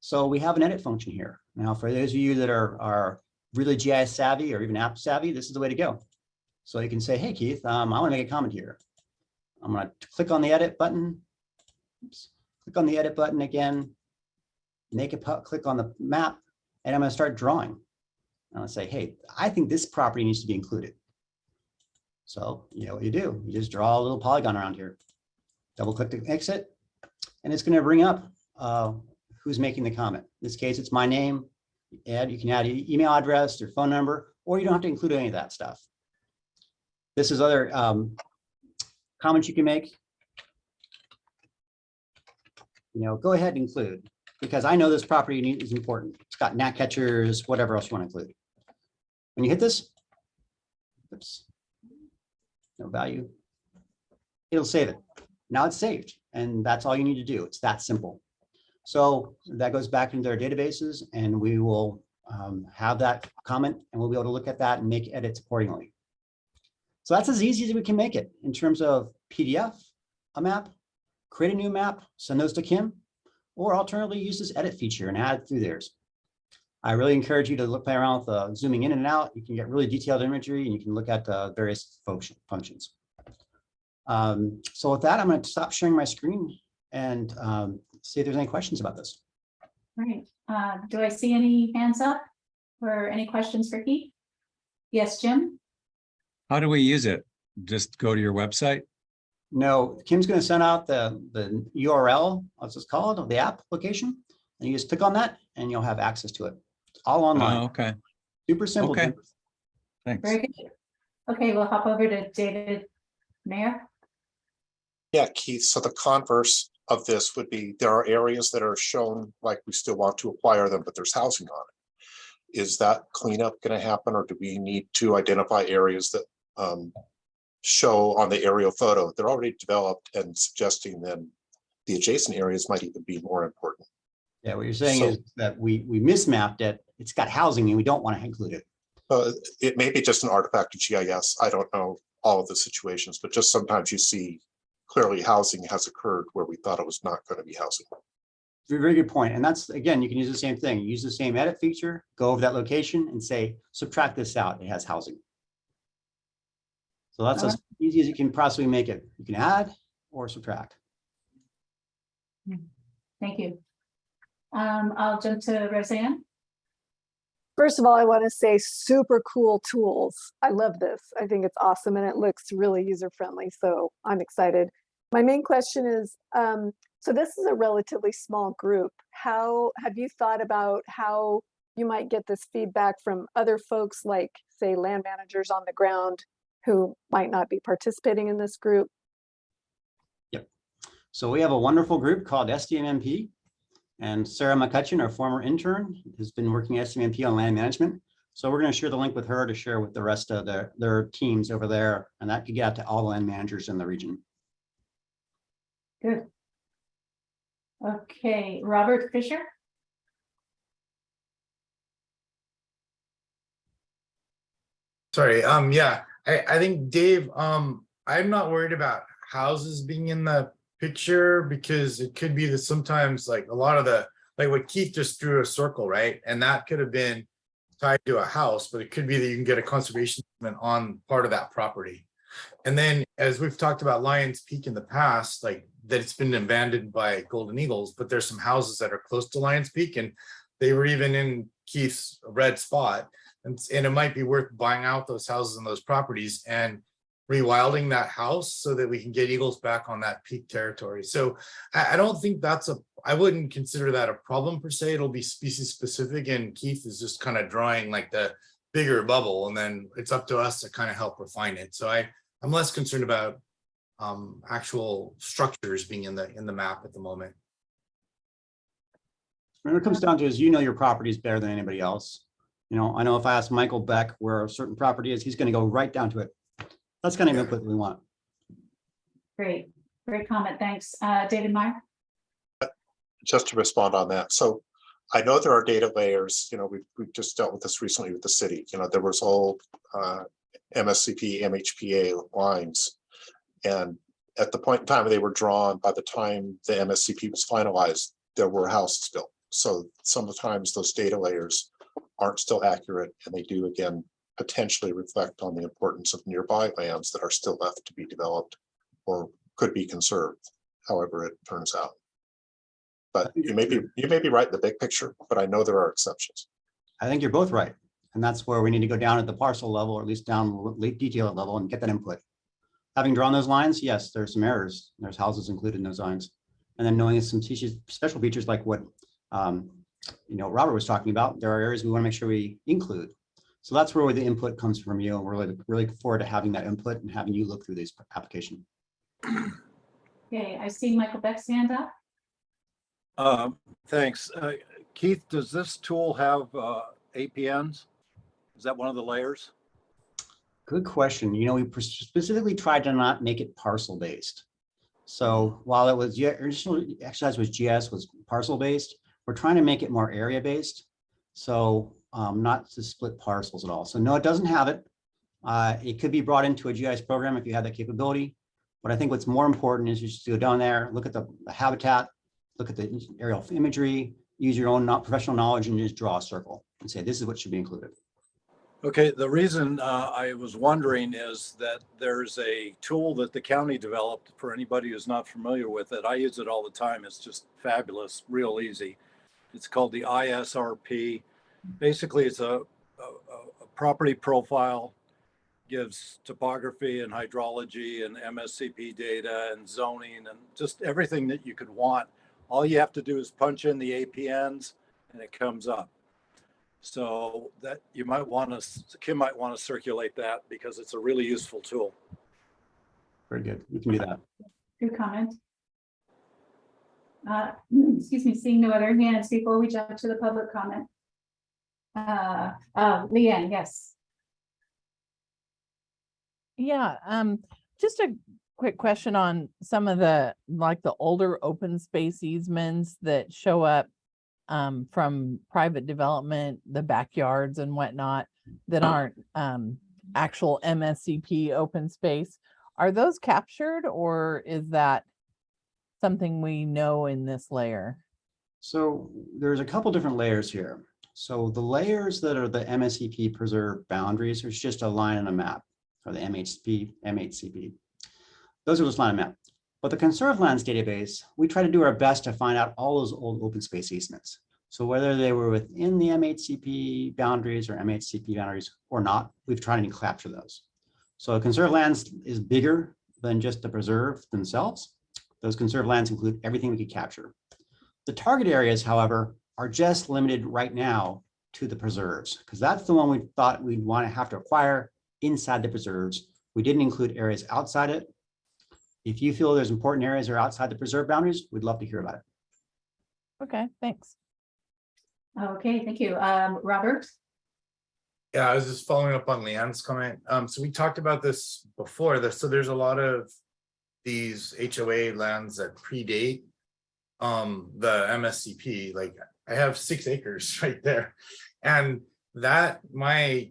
So we have an edit function here. Now, for those of you that are really GIS savvy or even app savvy, this is the way to go. So you can say, hey, Keith, I want to make a comment here. I'm going to click on the edit button. Oops. Click on the edit button again, click on the map, and I'm going to start drawing. I'm going to say, hey, I think this property needs to be included. So you know what you do. You just draw a little polygon around here. Double click to exit, and it's going to bring up who's making the comment. In this case, it's my name. You can add an email address or phone number, or you don't have to include any of that stuff. This is other comments you can make. You know, go ahead and include, because I know this property is important. It's got gnat catchers, whatever else you want to include. When you hit this, oops, no value, it'll save it. Now it's saved, and that's all you need to do. It's that simple. So that goes back into our databases, and we will have that comment, and we'll be able to look at that and make edits accordingly. So that's as easy as we can make it in terms of PDF, a map, create a new map, send those to Kim, or alternatively use this edit feature and add it through theirs. I really encourage you to play around with zooming in and out. You can get really detailed imagery and you can look at various functions. So with that, I'm going to stop sharing my screen and see if there's any questions about this. Right. Do I see any hands up or any questions for Keith? Yes, Jim? How do we use it? Just go to your website? No, Kim's going to send out the URL, what's this called, of the application, and you just click on that and you'll have access to it. It's all online. Oh, okay. Super simple. Okay. Thanks. Very good. Okay, we'll hop over to David Mayer. Yeah, Keith, so the converse of this would be there are areas that are shown like we still want to acquire them, but there's housing on it. Is that cleanup going to happen, or do we need to identify areas that show on the aerial photo they're already developed, and suggesting then the adjacent areas might even be more important? Yeah, what you're saying is that we mismapped it. It's got housing and we don't want to include it. It may be just an artifact of GIS. I don't know all of the situations, but just sometimes you see clearly housing has occurred where we thought it was not going to be housing. Very good point. And that's, again, you can use the same thing. Use the same edit feature, go over that location and say, subtract this out. It has housing. So that's as easy as you can possibly make it. You can add or subtract. Thank you. I'll jump to Roseanne. First of all, I want to say super cool tools. I love this. I think it's awesome and it looks really user-friendly, so I'm excited. My main question is, so this is a relatively small group. How have you thought about how you might get this feedback from other folks, like say land managers on the ground who might not be participating in this group? Yep. So we have a wonderful group called SDMMP. And Sarah McCutcheon, our former intern, has been working at SDMMP on land management. So we're going to share the link with her to share with the rest of their teams over there. And that could get out to all the land managers in the region. Good. Okay, Robert Fisher. Sorry, yeah, I think Dave, I'm not worried about houses being in the picture, because it could be that sometimes like a lot of the, like what Keith just drew a circle, right? And that could have been tied to a house, but it could be that you can get a conservation easement on part of that property. And then as we've talked about Lions Peak in the past, like that it's been abandoned by golden eagles, but there's some houses that are close to Lions Peak and they were even in Keith's red spot. And it might be worth buying out those houses and those properties and rewilding that house so that we can get eagles back on that peak territory. So I don't think I wouldn't consider that a problem per se. It'll be species specific, and Keith is just kind of drawing like the bigger bubble, and then it's up to us to kind of help refine it. So I'm less concerned about actual structures being in the map at the moment. When it comes down to is, you know, your property is better than anybody else. You know, I know if I ask Michael Beck where a certain property is, he's going to go right down to it. That's kind of input that we want. Great, great comment. Thanks. David Meyer. Just to respond on that. So I know there are data layers, you know, we've just dealt with this recently with the city. You know, there was old MSCP, MHPA lines. And at the point in time they were drawn, by the time the MSCP was finalized, there were houses built. So sometimes those data layers aren't still accurate, and they do again potentially reflect on the importance of nearby lands that are still left to be developed or could be conserved, however it turns out. But you may be right in the big picture, but I know there are exceptions. I think you're both right. And that's where we need to go down at the parcel level, or at least down detail level, and get that input. Having drawn those lines, yes, there's some errors. There's houses included in those lines. And then knowing some special features like what you know, Robert was talking about, there are areas we want to make sure we include. So that's where the input comes from you, and we're really looking forward to having that input and having you look through this application. Okay, I see Michael Beck's hand up. Thanks. Keith, does this tool have APNs? Is that one of the layers? Good question. You know, we specifically tried to not make it parcel based. So while it was original exercise was GS was parcel based, we're trying to make it more area based. So not to split parcels at all. So no, it doesn't have it. It could be brought into a GIS program if you have that capability. But I think what's more important is you just go down there, look at the habitat, look at the aerial imagery, use your own professional knowledge, and just draw a circle and say, this is what should be included. Okay, the reason I was wondering is that there's a tool that the county developed for anybody who's not familiar with it. I use it all the time. It's just fabulous, real easy. It's called the ISRP. Basically, it's a property profile, gives topography and hydrology and MSCP data and zoning and just everything that you could want. All you have to do is punch in the APNs and it comes up. So that you might want to, Kim might want to circulate that because it's a really useful tool. Very good. We can do that. Good comment. Excuse me, seeing no other hands before we jump to the public comment. Leanne, yes. Yeah, just a quick question on some of the, like the older open space easements that show up from private development, the backyards and whatnot that aren't actual MSCP open space. Are those captured or is that something we know in this layer? So there's a couple different layers here. So the layers that are the MSCP preserved boundaries, there's just a line on a map, or the MHCP. Those are just line on a map. But the Conserve Lands database, we try to do our best to find out all those old open space easements. So whether they were within the MHCP boundaries or MHCP boundaries or not, we've tried to capture those. So Conserve Lands is bigger than just the preserve themselves. Those Conserve Lands include everything we could capture. The target areas, however, are just limited right now to the preserves, because that's the one we thought we'd want to have to acquire inside the preserves. We didn't include areas outside it. If you feel there's important areas that are outside the preserve boundaries, we'd love to hear about it. Okay, thanks. Okay, thank you. Robert? Yeah, I was just following up on Leanne's comment. So we talked about this before. So there's a lot of these HOA lands that predate the MSCP. Like I have 6 acres right there, and that my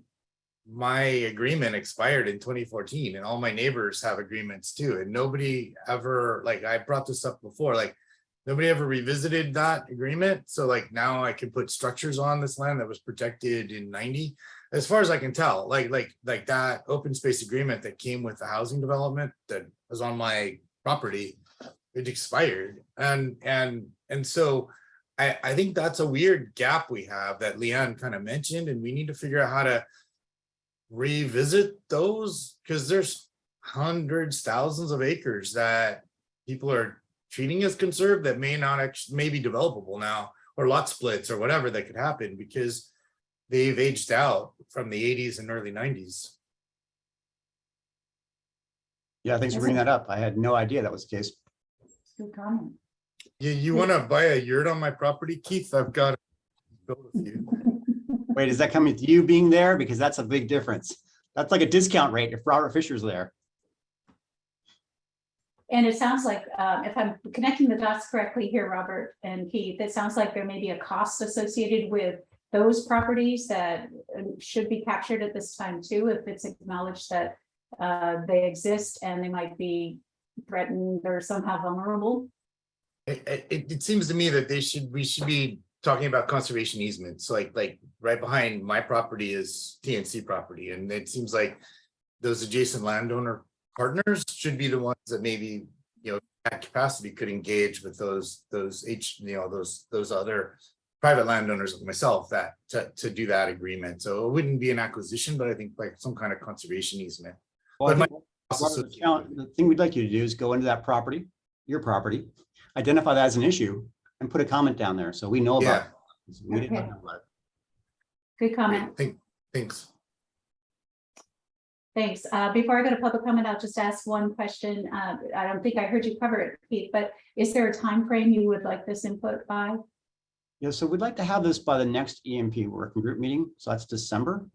agreement expired in 2014, and all my neighbors have agreements too. And nobody ever, like I brought this up before, like nobody ever revisited that agreement. So like now I can put structures on this land that was protected in 90. As far as I can tell, like that open space agreement that came with the housing development that was on my property, it expired. And so I think that's a weird gap we have that Leanne kind of mentioned, and we need to figure out how to revisit those, because there's hundreds, thousands of acres that people are treating as conserved that may not actually, may be developable now, or lot splits or whatever that could happen because they've aged out from the 80s and early 90s. Yeah, thanks for bringing that up. I had no idea that was the case. Good comment. You want to buy a yurt on my property, Keith? I've got build a few. Wait, is that coming to you being there? Because that's a big difference. That's like a discount rate if Robert Fisher's there. And it sounds like, if I'm connecting the dots correctly here, Robert and Keith, it sounds like there may be a cost associated with those properties that should be captured at this time too, if it's acknowledged that they exist and they might be threatened or somehow vulnerable. It seems to me that we should be talking about conservation easements. Like right behind my property is TNC property, and it seems like those adjacent landowner partners should be the ones that maybe, you know, at capacity could engage with those other private landowners like myself that to do that agreement. So it wouldn't be an acquisition, but I think like some kind of conservation easement. Well, But the thing we'd like you to do is go into that property, your property, identify that as an issue, and put a comment down there so we know about it. We didn't know about it. Good comment. Thanks. Thanks. Before I go to public comment, I'll just ask one question. I don't think I heard you cover it, Pete, but is there a time frame you would like this input by? Yeah, so we'd like to have this by the next EMP working group meeting. So that's December.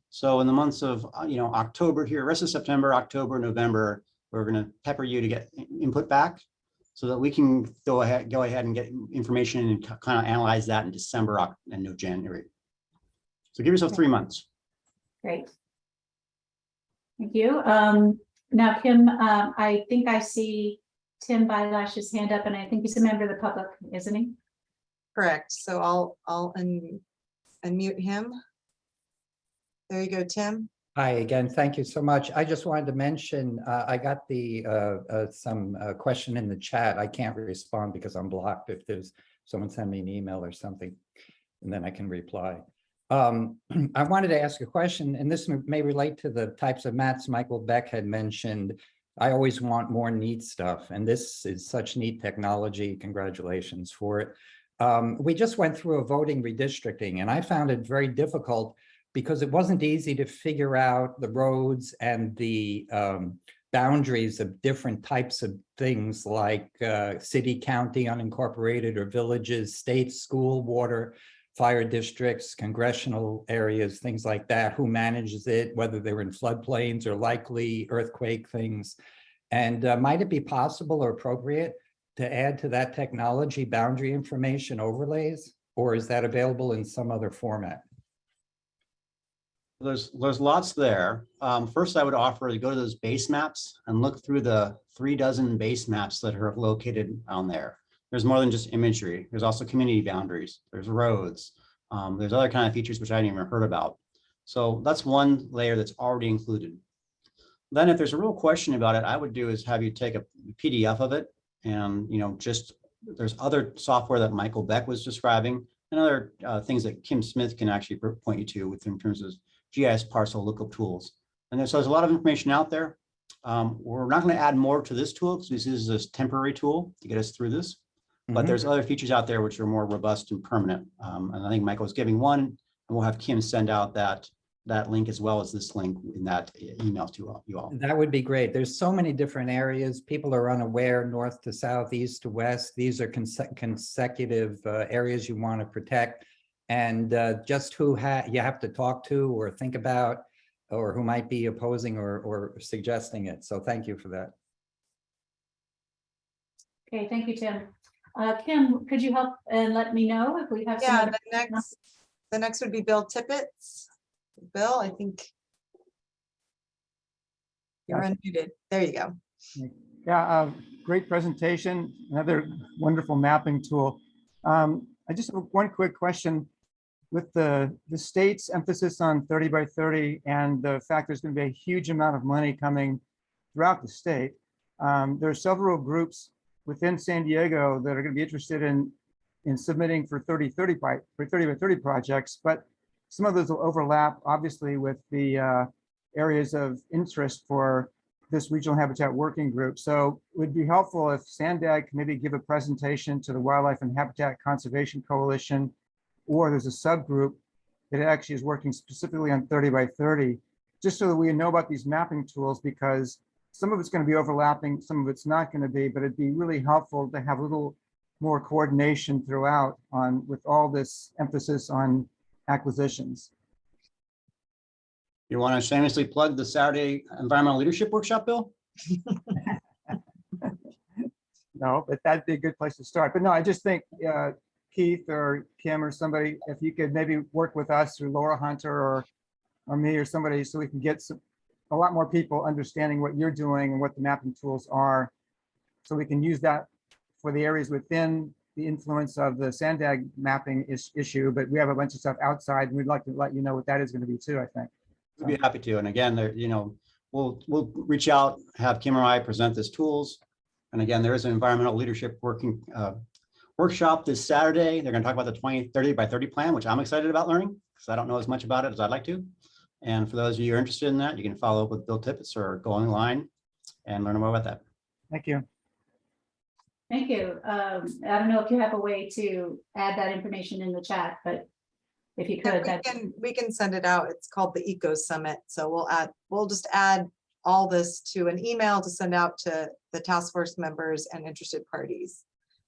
So in the months of, October here, rest of September, October, November, we're going to pepper you to get input back so that we can go ahead and get information and kind of analyze that in December and no January. So give yourself 3 months. Great. Thank you. Now, Kim, I think I see Tim Bylash's hand up, and I think he's a member of the public, isn't he? Correct. So I'll unmute him. There you go, Tim. Hi again, thank you so much. I just wanted to mention, I got some question in the chat. I can't respond because I'm blocked. If there's someone send me an email or something, and then I can reply. I wanted to ask a question, and this may relate to the types of mats Michael Beck had mentioned. I always want more neat stuff, and this is such neat technology. Congratulations for it. We just went through a voting redistricting, and I found it very difficult because it wasn't easy to figure out the roads and the boundaries of different types of things like city, county, unincorporated, or villages, state, school, water, fire districts, congressional areas, things like that, who manages it, whether they were in floodplains or likely earthquake things. And might it be possible or appropriate to add to that technology boundary information overlays, or is that available in some other format? There's lots there. First, I would offer to go to those base maps and look through the 36 base maps that are located on there. There's more than just imagery. There's also community boundaries. There's roads. There's other kind of features which I hadn't even heard about. So that's one layer that's already included. Then if there's a real question about it, I would do is have you take a PDF of it, and just there's other software that Michael Beck was describing and other things that Kim Smith can actually point you to in terms of GIS parcel lookup tools. And there's a lot of information out there. We're not going to add more to this tool because this is a temporary tool to get us through this. But there's other features out there which are more robust and permanent. And I think Michael is giving one, and we'll have Kim send out that link as well as this link in that email to you all. That would be great. There's so many different areas. People are unaware, north to south, east to west. These are consecutive areas you want to protect. And just who you have to talk to or think about, or who might be opposing or suggesting it. So thank you for that. Okay, thank you, Tim. Kim, could you help and let me know if we have some? Yeah, the next would be Bill Tippett's. Bill, I think you're unmuted. There you go. Yeah, great presentation. Another wonderful mapping tool. I just have one quick question. With the state's emphasis on 30 by 30 and the fact there's going to be a huge amount of money coming throughout the state, there are several groups within San Diego that are going to be interested in submitting for 30 by 30 projects, but some of those will overlap obviously with the areas of interest for this regional habitat working group. So it would be helpful if SANDAG can maybe give a presentation to the Wildlife and Habitat Conservation Coalition, or there's a subgroup that actually is working specifically on 30 by 30, just so that we know about these mapping tools, because some of it's going to be overlapping, some of it's not going to be, but it'd be really helpful to have a little more coordination throughout with all this emphasis on acquisitions. You want to shamelessly plug the Saturday Environmental Leadership Workshop, Bill? No, but that'd be a good place to start. But no, I just think Keith or Kim or somebody, if you could maybe work with us or Laura Hunter or me or somebody, so we can get a lot more people understanding what you're doing and what the mapping tools are, so we can use that for the areas within the influence of the SANDAG mapping issue. But we have a bunch of stuff outside, and we'd like to let you know what that is going to be too, I think. We'd be happy to. And again, there, we'll reach out, have Kim or I present these tools. And again, there is an environmental leadership working workshop this Saturday. They're going to talk about the 30 by 30 plan, which I'm excited about learning because I don't know as much about it as I'd like to. And for those of you who are interested in that, you can follow up with Bill Tippett's or go online and learn more about that. Thank you. Thank you. I don't know if you have a way to add that information in the chat, but if you could, we can send it out. It's called the Eco Summit. So we'll just add all this to an email to send out to the task force members and interested parties.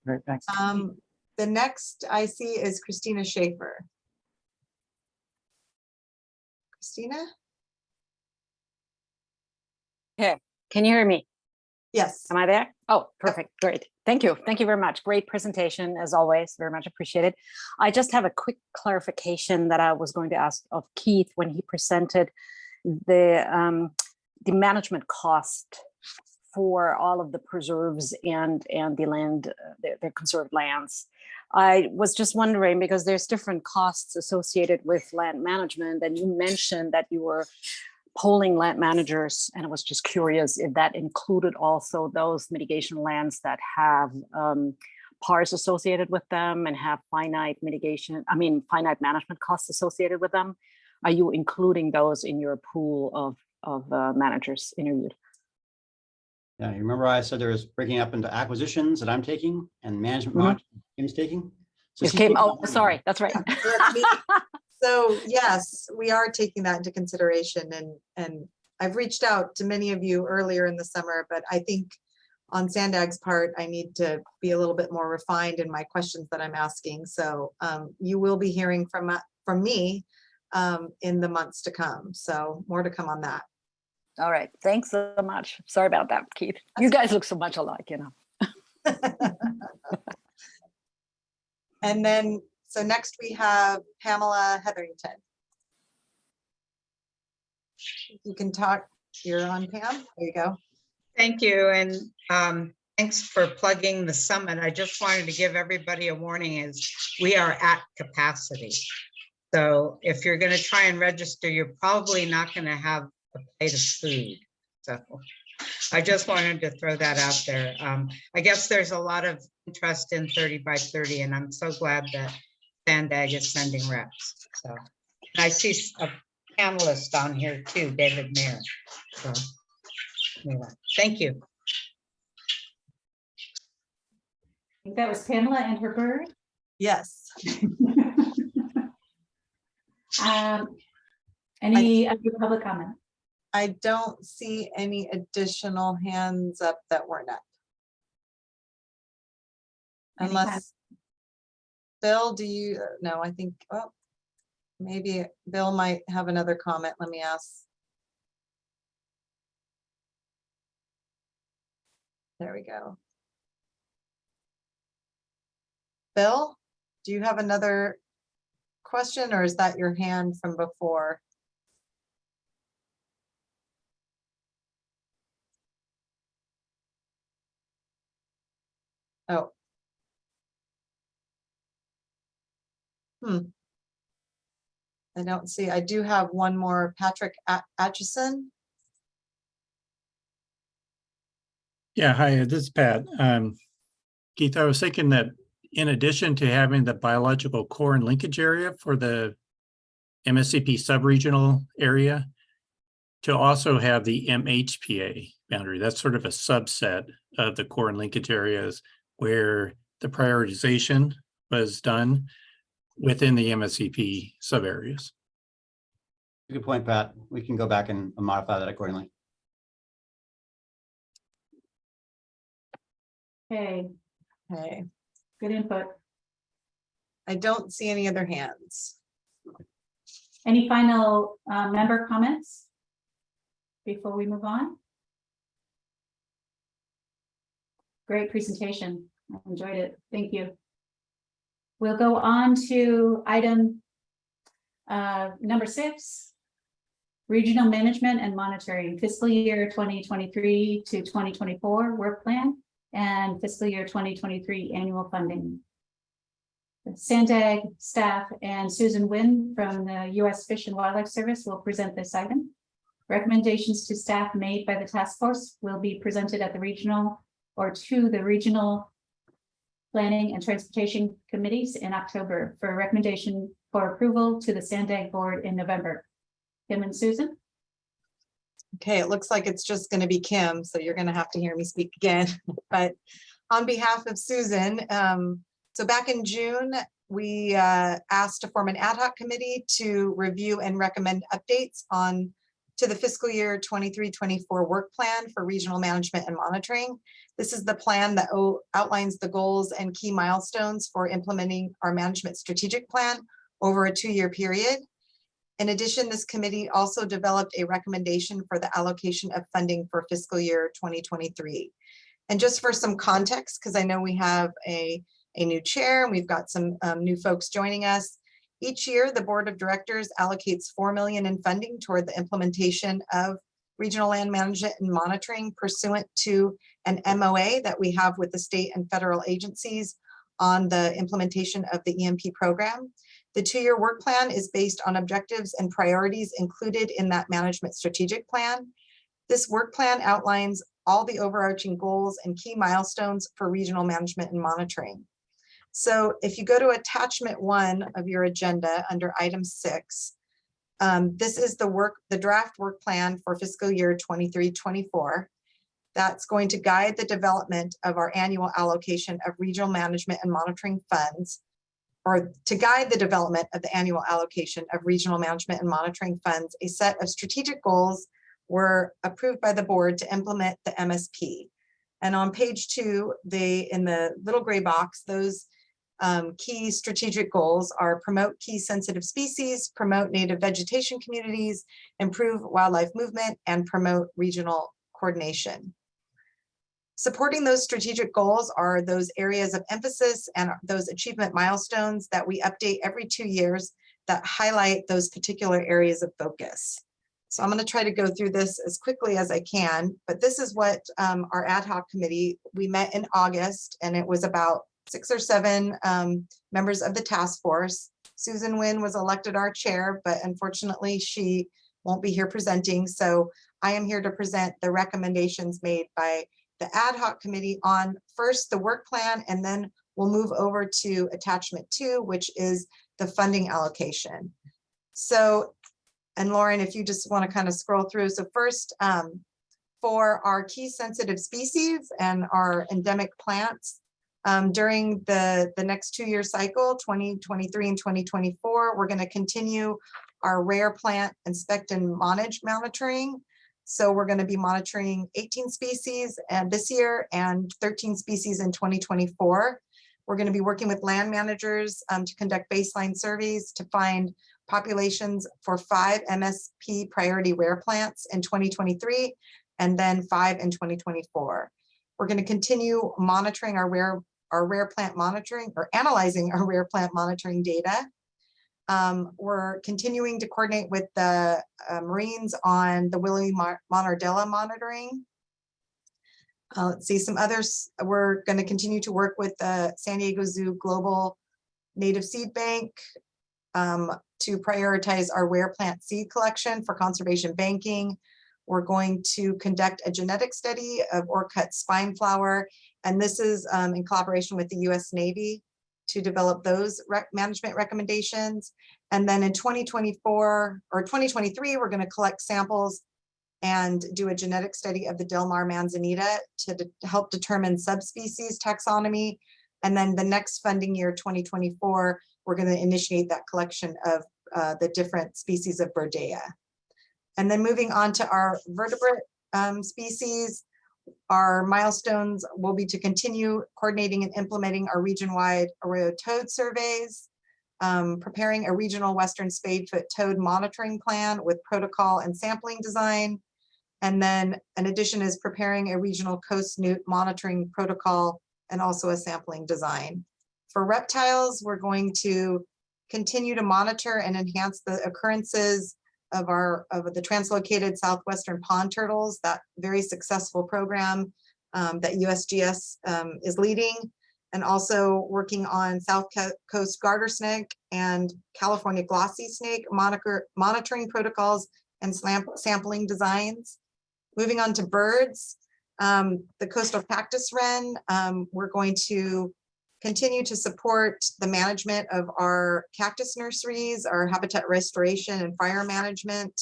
Great, thanks. The next I see is Christina Schaefer. Christina? Okay, can you hear me? Yes. Am I there? Oh, perfect. Great. Thank you. Thank you very much. Great presentation as always. Very much appreciated. I just have a quick clarification that I was going to ask of Keith when he presented the management cost for all of the preserves and the land, the conserved lands. I was just wondering, because there's different costs associated with land management, and you mentioned that you were polling land managers, and I was just curious if that included also those mitigation lands that have PARs associated with them and have finite management costs associated with them. Are you including those in your pool of managers interviewed? Yeah, you remember I said there was breaking up into acquisitions that I'm taking and management monitoring Kim's taking? So It came, oh, sorry, that's right. So yes, we are taking that into consideration, and I've reached out to many of you earlier in the summer, but I think on Sandag's part, I need to be a little bit more refined in my questions that I'm asking. So you will be hearing from me in the months to come. So more to come on that. All right, thanks so much. Sorry about that, Keith. You guys look so much alike, you know. And then, so next we have Pamela Hetherington. You can talk, you're on, Pam, there you go. Thank you, and thanks for plugging the summit. I just wanted to give everybody a warning as we are at capacity. So if you're going to try and register, you're probably not going to have a plate of food. So I just wanted to throw that out there. I guess there's a lot of interest in 30 by 30, and I'm so glad that Sandag is sending reps. So and I see a panelist on here too, David Mayer. So anyway, thank you. I think that was Pamela and her bird. Yes. Any other public comment? I don't see any additional hands up that weren't up. Unless, Bill, do you, no, I think, oh, maybe Bill might have another comment. Let me ask. There we go. Bill, do you have another question, or is that your hand from before? Oh. I don't see. I do have one more, Patrick Atchison. Yeah, hi, this is Pat. Keith, I was thinking that in addition to having the biological core and linkage area for the MSCP subregional area, to also have the MHPA boundary. That's sort of a subset of the core and linkage areas where the prioritization was done within the MSCP sub areas. Good point, Pat. We can go back and modify that accordingly. Okay. Okay. Good input. I don't see any other hands. Any final member comments before we move on? Great presentation. I enjoyed it. Thank you. We'll go on to item number 6, regional management and monitoring, fiscal year 2023 to 2024 work plan and fiscal year 2023 annual funding. Sandag staff and Susan Wynn from the U.S. Fish and Wildlife Service will present this item. Recommendations to staff made by the task force will be presented at the regional or to the regional planning and transportation committees in October for recommendation for approval to the Sandag board in November. Kim and Susan. Okay, it looks like it's just going to be Kim, so you're going to have to hear me speak again. But on behalf of Susan, so back in June, we asked to form an ad hoc committee to review and recommend updates to the fiscal year 23-24 work plan for regional management and monitoring. This is the plan that outlines the goals and key milestones for implementing our management strategic plan over a 2-year period. In addition, this committee also developed a recommendation for the allocation of funding for fiscal year 2023. And just for some context, because I know we have a new chair and we've got some new folks joining us. Each year, the board of directors allocates $4 million in funding toward the implementation of regional land management and monitoring pursuant to an MOA that we have with the state and federal agencies on the implementation of the EMP program. The 2-year work plan is based on objectives and priorities included in that management strategic plan. This work plan outlines all the overarching goals and key milestones for regional management and monitoring. So if you go to attachment 1 of your agenda under item 6, this is the draft work plan for fiscal year 23-24. That's going to guide the development of our annual allocation of regional management and monitoring funds, or to guide the development of the annual allocation of regional management and monitoring funds. A set of strategic goals were approved by the board to implement the MSP. And on page 2, in the little gray box, those key strategic goals are promote key sensitive species, promote native vegetation communities, improve wildlife movement, and promote regional coordination. Supporting those strategic goals are those areas of emphasis and those achievement milestones that we update every 2 years that highlight those particular areas of focus. So I'm going to try to go through this as quickly as I can, but this is what our ad hoc committee, we met in August, and it was about 6 or 7 members of the task force. Susan Nguyen was elected our chair, but unfortunately she won't be here presenting. So I am here to present the recommendations made by the ad hoc committee on first the work plan, and then we'll move over to attachment 2, which is the funding allocation. So, and Lauren, if you just want to kind of scroll through. So first, for our key sensitive species and our endemic plants, during the next 2-year cycle, 2023 and 2024, we're going to continue our rare plant inspect and monitoring. So we're going to be monitoring 18 species this year and 13 species in 2024. We're going to be working with land managers to conduct baseline surveys to find populations for 5 MSP priority rare plants in 2023 and then 5 in 2024. We're going to continue monitoring our rare plant monitoring, or analyzing our rare plant monitoring data. We're continuing to coordinate with the Marines on the Willie Monardella monitoring. Let's see some others. We're going to continue to work with the San Diego Zoo Global Native Seed Bank to prioritize our rare plant seed collection for conservation banking. We're going to conduct a genetic study of Orcut spine flower, and this is in collaboration with the U.S. Navy to develop those management recommendations. And then in 2024 or 2023, we're going to collect samples and do a genetic study of the Del Mar manzanita to help determine subspecies taxonomy. And then the next funding year, 2024, we're going to initiate that collection of the different species of Birdea. And then moving on to our vertebrate species, our milestones will be to continue coordinating and implementing our region-wide arroyo toad surveys, preparing a regional western spadefoot toad monitoring plan with protocol and sampling design. And then in addition is preparing a regional coast newt monitoring protocol and also a sampling design. For reptiles, we're going to continue to monitor and enhance the occurrences of the translocated southwestern pond turtles, that very successful program that USGS is leading, and also working on South Coast garter snake and California glossy snake monitoring protocols and sampling designs. Moving on to birds, the coastal cactus wren, we're going to continue to support the management of our cactus nurseries, our habitat restoration and fire management.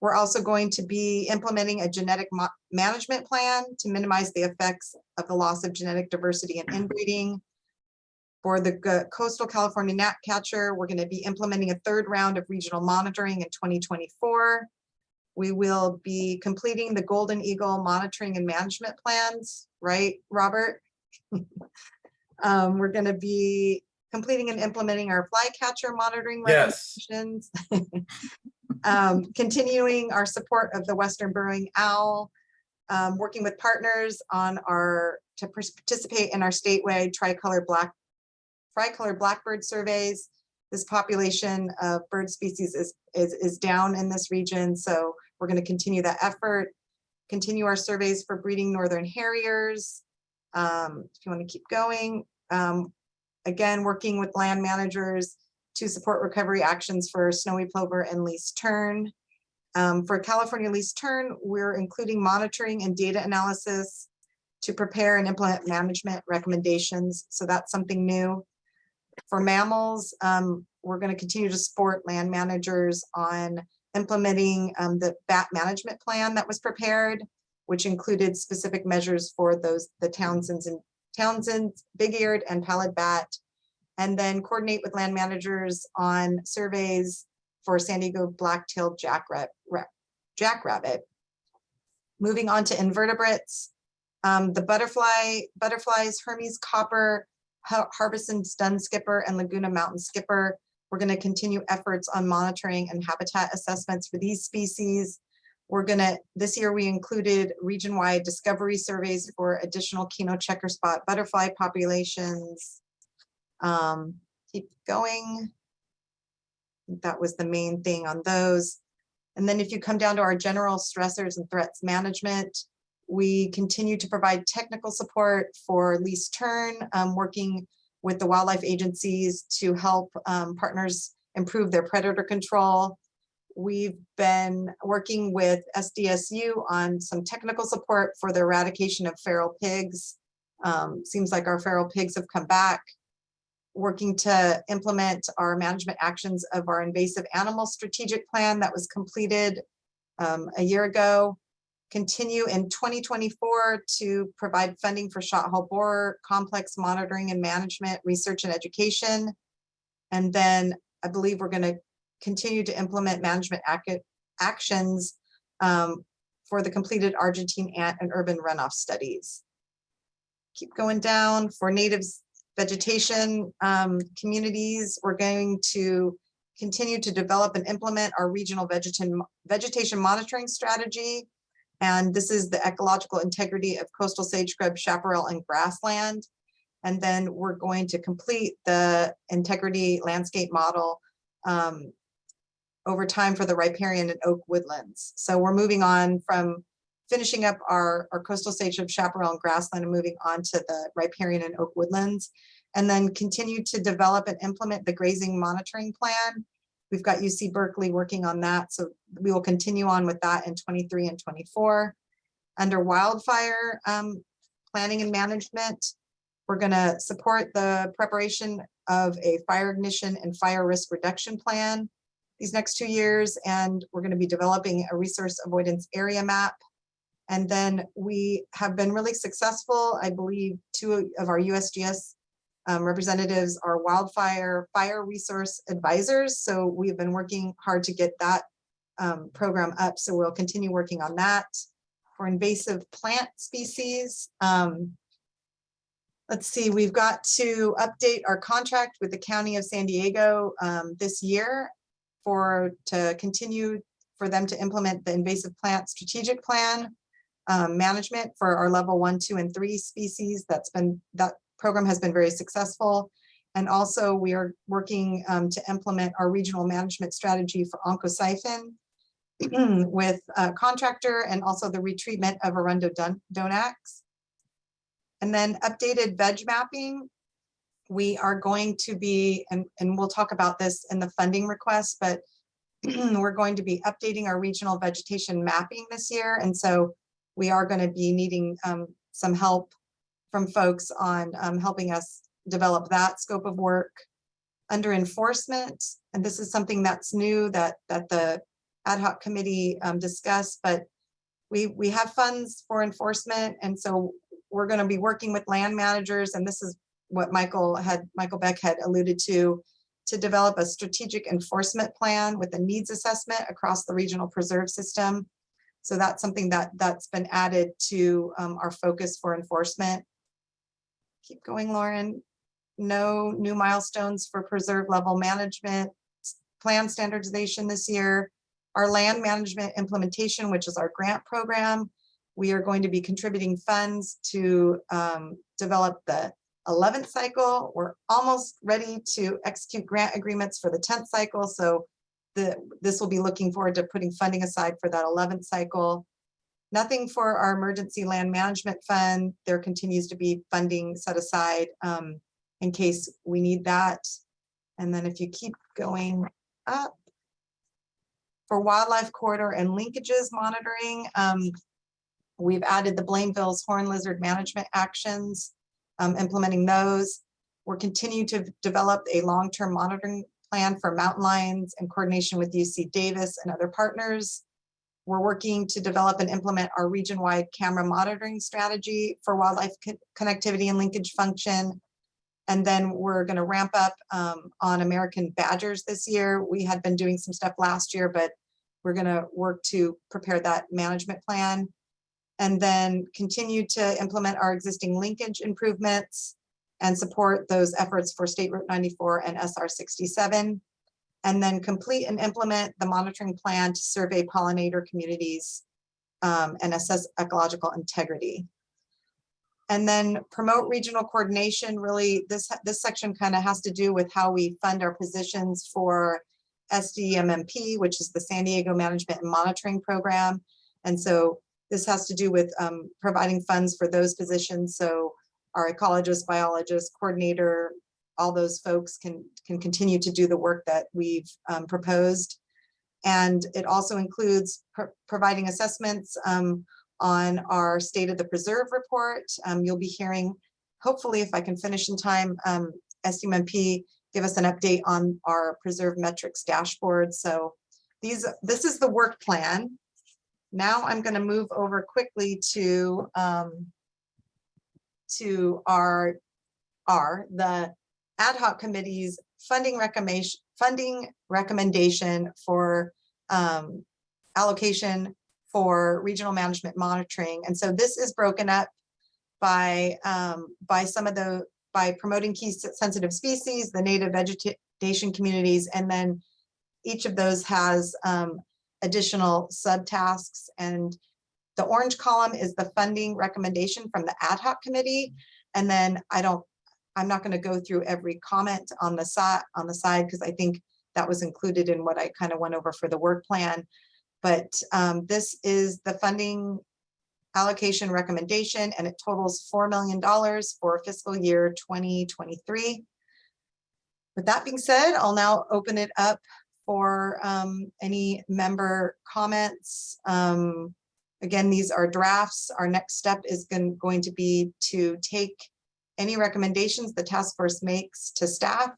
We're also going to be implementing a genetic management plan to minimize the effects of the loss of genetic diversity and inbreeding. For the coastal California gnatcatcher, we're going to be implementing a 3rd round of regional monitoring in 2024. We will be completing the golden eagle monitoring and management plans, right, Robert? We're going to be completing and implementing our flycatcher monitoring recommendations. Continuing our support of the western burrowing owl, working with partners on to participate in our statewide tricolor blackbird surveys. This population of bird species is down in this region, so we're going to continue that effort. Continue our surveys for breeding northern harriers. If you want to keep going, again, working with land managers to support recovery actions for snowy plover and least tern. For California least tern, we're including monitoring and data analysis to prepare and implement management recommendations. So that's something new. For mammals, we're going to continue to support land managers on implementing the bat management plan that was prepared, which included specific measures for the Townsend's big-eared and pallid bat, and then coordinate with land managers on surveys for San Diego black-tailed jackrabbit. Moving on to invertebrates, the butterflies, Hermes copper, Harbison's dun skipper, and Laguna mountain skipper. We're going to continue efforts on monitoring and habitat assessments for these species. This year we included region-wide discovery surveys for additional Kino checker spot butterfly populations. Keep going. I think that was the main thing on those. And then if you come down to our general stressors and threats management, we continue to provide technical support for least tern, working with the wildlife agencies to help partners improve their predator control. We've been working with SDSU on some technical support for the eradication of feral pigs. Seems like our feral pigs have come back. Working to implement our management actions of our invasive animal strategic plan that was completed a year ago. Continue in 2024 to provide funding for shot hole borer, complex monitoring and management, research and education. And then I believe we're going to continue to implement management actions for the completed Argentine ant and urban runoff studies. Keep going down. For natives vegetation communities, we're going to continue to develop and implement our regional vegetation monitoring strategy. And this is the ecological integrity of coastal sage scrub, chaparral, and grassland. And then we're going to complete the integrity landscape model over time for the riparian and oak woodlands. So we're moving on from finishing up our coastal sage of chaparral and grassland and moving on to the riparian and oak woodlands, and then continue to develop and implement the grazing monitoring plan. We've got UC Berkeley working on that, so we will continue on with that in 23 and 24. Under wildfire planning and management, we're going to support the preparation of a fire ignition and fire risk reduction plan these next 2 years, and we're going to be developing a resource avoidance area map. And then we have been really successful. I believe 2 of our USGS representatives are wildfire fire resource advisors. So we've been working hard to get that program up. So we'll continue working on that. For invasive plant species, let's see, we've got to update our contract with the County of San Diego this year to continue for them to implement the invasive plant strategic plan management for our level 1, 2, and 3 species. That program has been very successful. And also we are working to implement our regional management strategy for oncosyphon with a contractor, and also the retreatment of Arundo donax. And then updated veg mapping. We are going to be, and we'll talk about this in the funding request, but we're going to be updating our regional vegetation mapping this year. And so we are going to be needing some help from folks on helping us develop that scope of work. Under enforcement, and this is something that's new that the ad hoc committee discussed, but we have funds for enforcement, and so we're going to be working with land managers, and this is what Michael Beck had alluded to develop a strategic enforcement plan with a needs assessment across the regional preserve system. So that's something that's been added to our focus for enforcement. Keep going, Lauren. No new milestones for preserve level management plan standardization this year. Our land management implementation, which is our grant program, we are going to be contributing funds to develop the 11th cycle. We're almost ready to execute grant agreements for the 10th cycle. So this will be looking forward to putting funding aside for that 11th cycle. Nothing for our emergency land management fund. There continues to be funding set aside in case we need that. And then if you keep going up, for wildlife corridor and linkages monitoring, we've added the Blainville's horn lizard management actions, implementing those. We're continuing to develop a long-term monitoring plan for mountain lions in coordination with UC Davis and other partners. We're working to develop and implement our region-wide camera monitoring strategy for wildlife connectivity and linkage function. And then we're going to ramp up on American badgers this year. We had been doing some stuff last year, but we're going to work to prepare that management plan. And then continue to implement our existing linkage improvements and support those efforts for State Route 94 and SR 67. And then complete and implement the monitoring plan to survey pollinator communities and assess ecological integrity. And then promote regional coordination. Really, this section kind of has to do with how we fund our positions for SDMMP, which is the San Diego Management and Monitoring Program. And so this has to do with providing funds for those positions. So our ecologist, biologist, coordinator, all those folks can continue to do the work that we've proposed. And it also includes providing assessments on our State of the Preserve report. You'll be hearing, hopefully, if I can finish in time, SDMMP give us an update on our preserve metrics dashboard. So this is the work plan. Now I'm going to move over quickly to the ad hoc committee's funding recommendation for allocation for regional management monitoring. And so this is broken up by promoting key sensitive species, the native vegetation communities, and then each of those has additional subtasks. And the orange column is the funding recommendation from the ad hoc committee. And then I'm not going to go through every comment on the side because I think that was included in what I kind of went over for the work plan. But this is the funding allocation recommendation, and it totals $4 million for fiscal year 2023. With that being said, I'll now open it up for any member comments. Again, these are drafts. Our next step is going to be to take any recommendations the task force makes to staff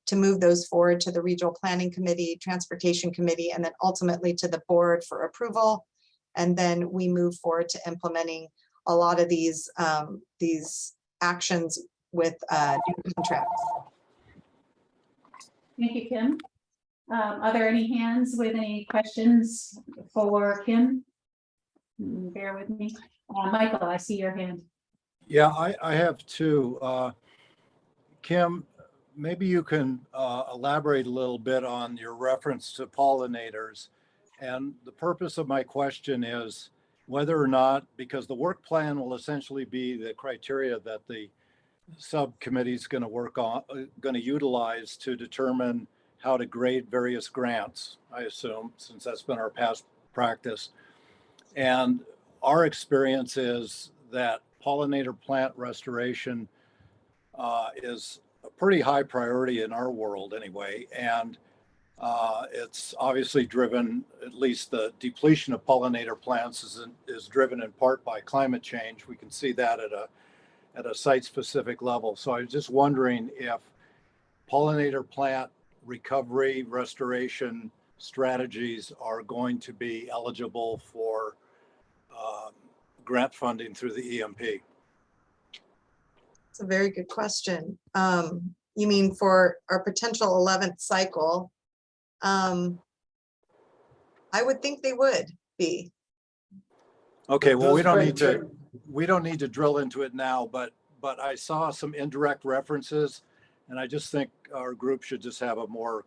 to move those forward to the regional planning committee, transportation committee, and then ultimately to the board for approval. And then we move forward to implementing a lot of these actions with new contracts. Thank you, Kim. Are there any hands with any questions for Kim? Bear with me. Michael, I see your hand. Yeah, I have two. Kim, maybe you can elaborate a little bit on your reference to pollinators. And the purpose of my question is whether or not, because the work plan will essentially be the criteria that the subcommittee is going to utilize to determine how to grade various grants, I assume, since that's been our past practice. And our experience is that pollinator plant restoration is a pretty high priority in our world anyway. And it's obviously driven, at least the depletion of pollinator plants is driven in part by climate change. We can see that at a site-specific level. So I was just wondering if pollinator plant recovery restoration strategies are going to be eligible for grant funding through the EMP. It's a very good question. You mean for our potential 11th cycle? I would think they would be. Okay, well, we don't need to drill into it now, but I saw some indirect references, and I just think our group should just have a more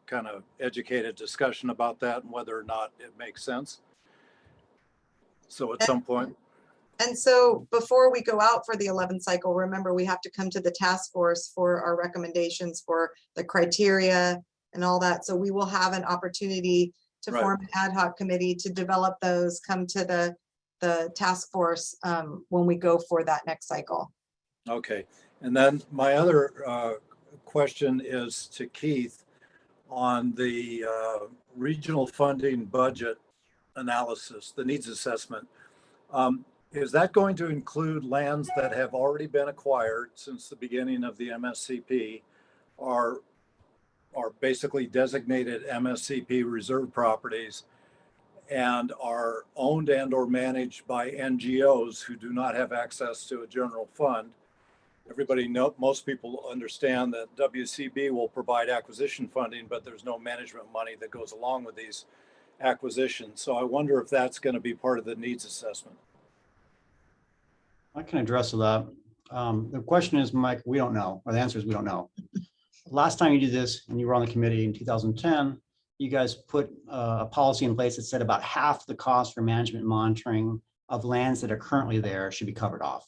kind of educated discussion about that and whether or not it makes sense. So at some point. And so before we go out for the 11th cycle, remember we have to come to the task force for our recommendations for the criteria and all that. So we will have an opportunity to form an ad hoc committee to develop those, come to the the task force when we go for that next cycle. Okay, and then my other question is to Keith on the regional funding budget analysis, the needs assessment. Is that going to include lands that have already been acquired since the beginning of the MSCP, are basically designated MSCP reserve properties and are owned and or managed by NGOs who do not have access to a general fund? Everybody most people understand that WCB will provide acquisition funding, but there's no management money that goes along with these acquisitions. So I wonder if that's going to be part of the needs assessment. I can address that. The question is, Mike, we don't know, or the answer is we don't know. Last time you did this, and you were on the committee in 2010, you guys put a policy in place that said about half the cost for management and monitoring of lands that are currently there should be covered off.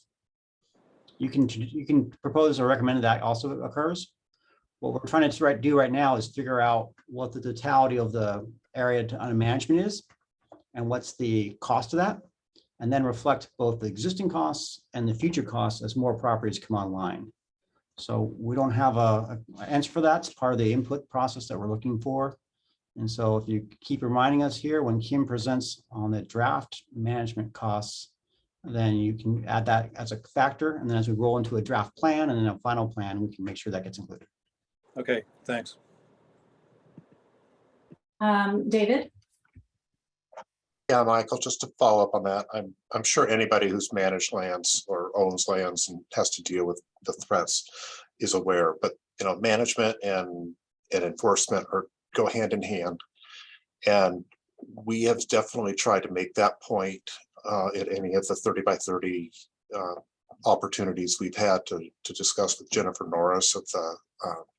You can propose or recommend that also occurs. What we're trying to do right now is figure out what the totality of the area under management is and what's the cost of that, and then reflect both the existing costs and the future costs as more properties come online. So we don't have an answer for that. It's part of the input process that we're looking for. And so if you keep reminding us here, when Kim presents on the draft management costs, then you can add that as a factor. And then as we roll into a draft plan and then a final plan, we can make sure that gets included. Okay, thanks. David? Yeah, Michael, just to follow up on that, I'm sure anybody who's managed lands or owns lands and has to deal with the threats is aware, but management and enforcement go hand in hand. And we have definitely tried to make that point at any of the 30 by 30 opportunities we've had to discuss with Jennifer Norris of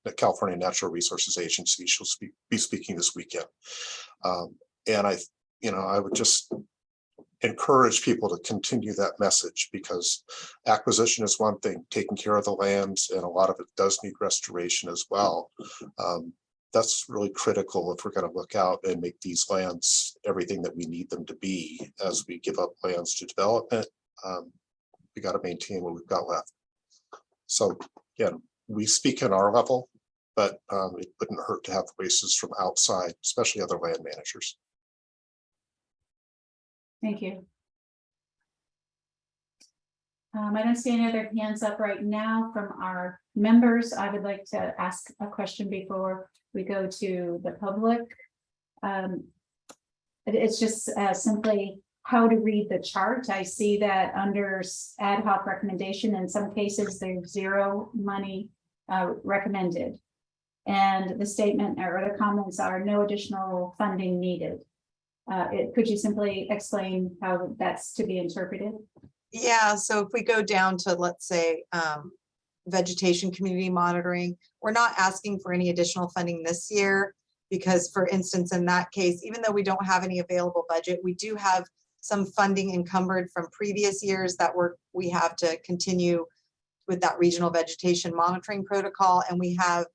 the California Natural Resources Agency. She'll be speaking this weekend. And I would just encourage people to continue that message, because acquisition is one thing, taking care of the lands, and a lot of it does need restoration as well. That's really critical if we're going to look out and make these lands everything that we need them to be as we give up lands to development. We got to maintain what we've got left. So again, we speak in our level, but it wouldn't hurt to have voices from outside, especially other land managers. Thank you. I don't see any other hands up right now from our members. I would like to ask a question before we go to the public. It's just simply how to read the chart. I see that under ad hoc recommendation, in some cases, there's zero money recommended. And the statement or the comments are no additional funding needed. Could you simply explain how that's to be interpreted? Yeah, so if we go down to, let's say, vegetation community monitoring, we're not asking for any additional funding this year, because for instance, in that case, even though we don't have any available budget, we do have some funding encumbered from previous years that we have to continue with that regional vegetation monitoring protocol. And we have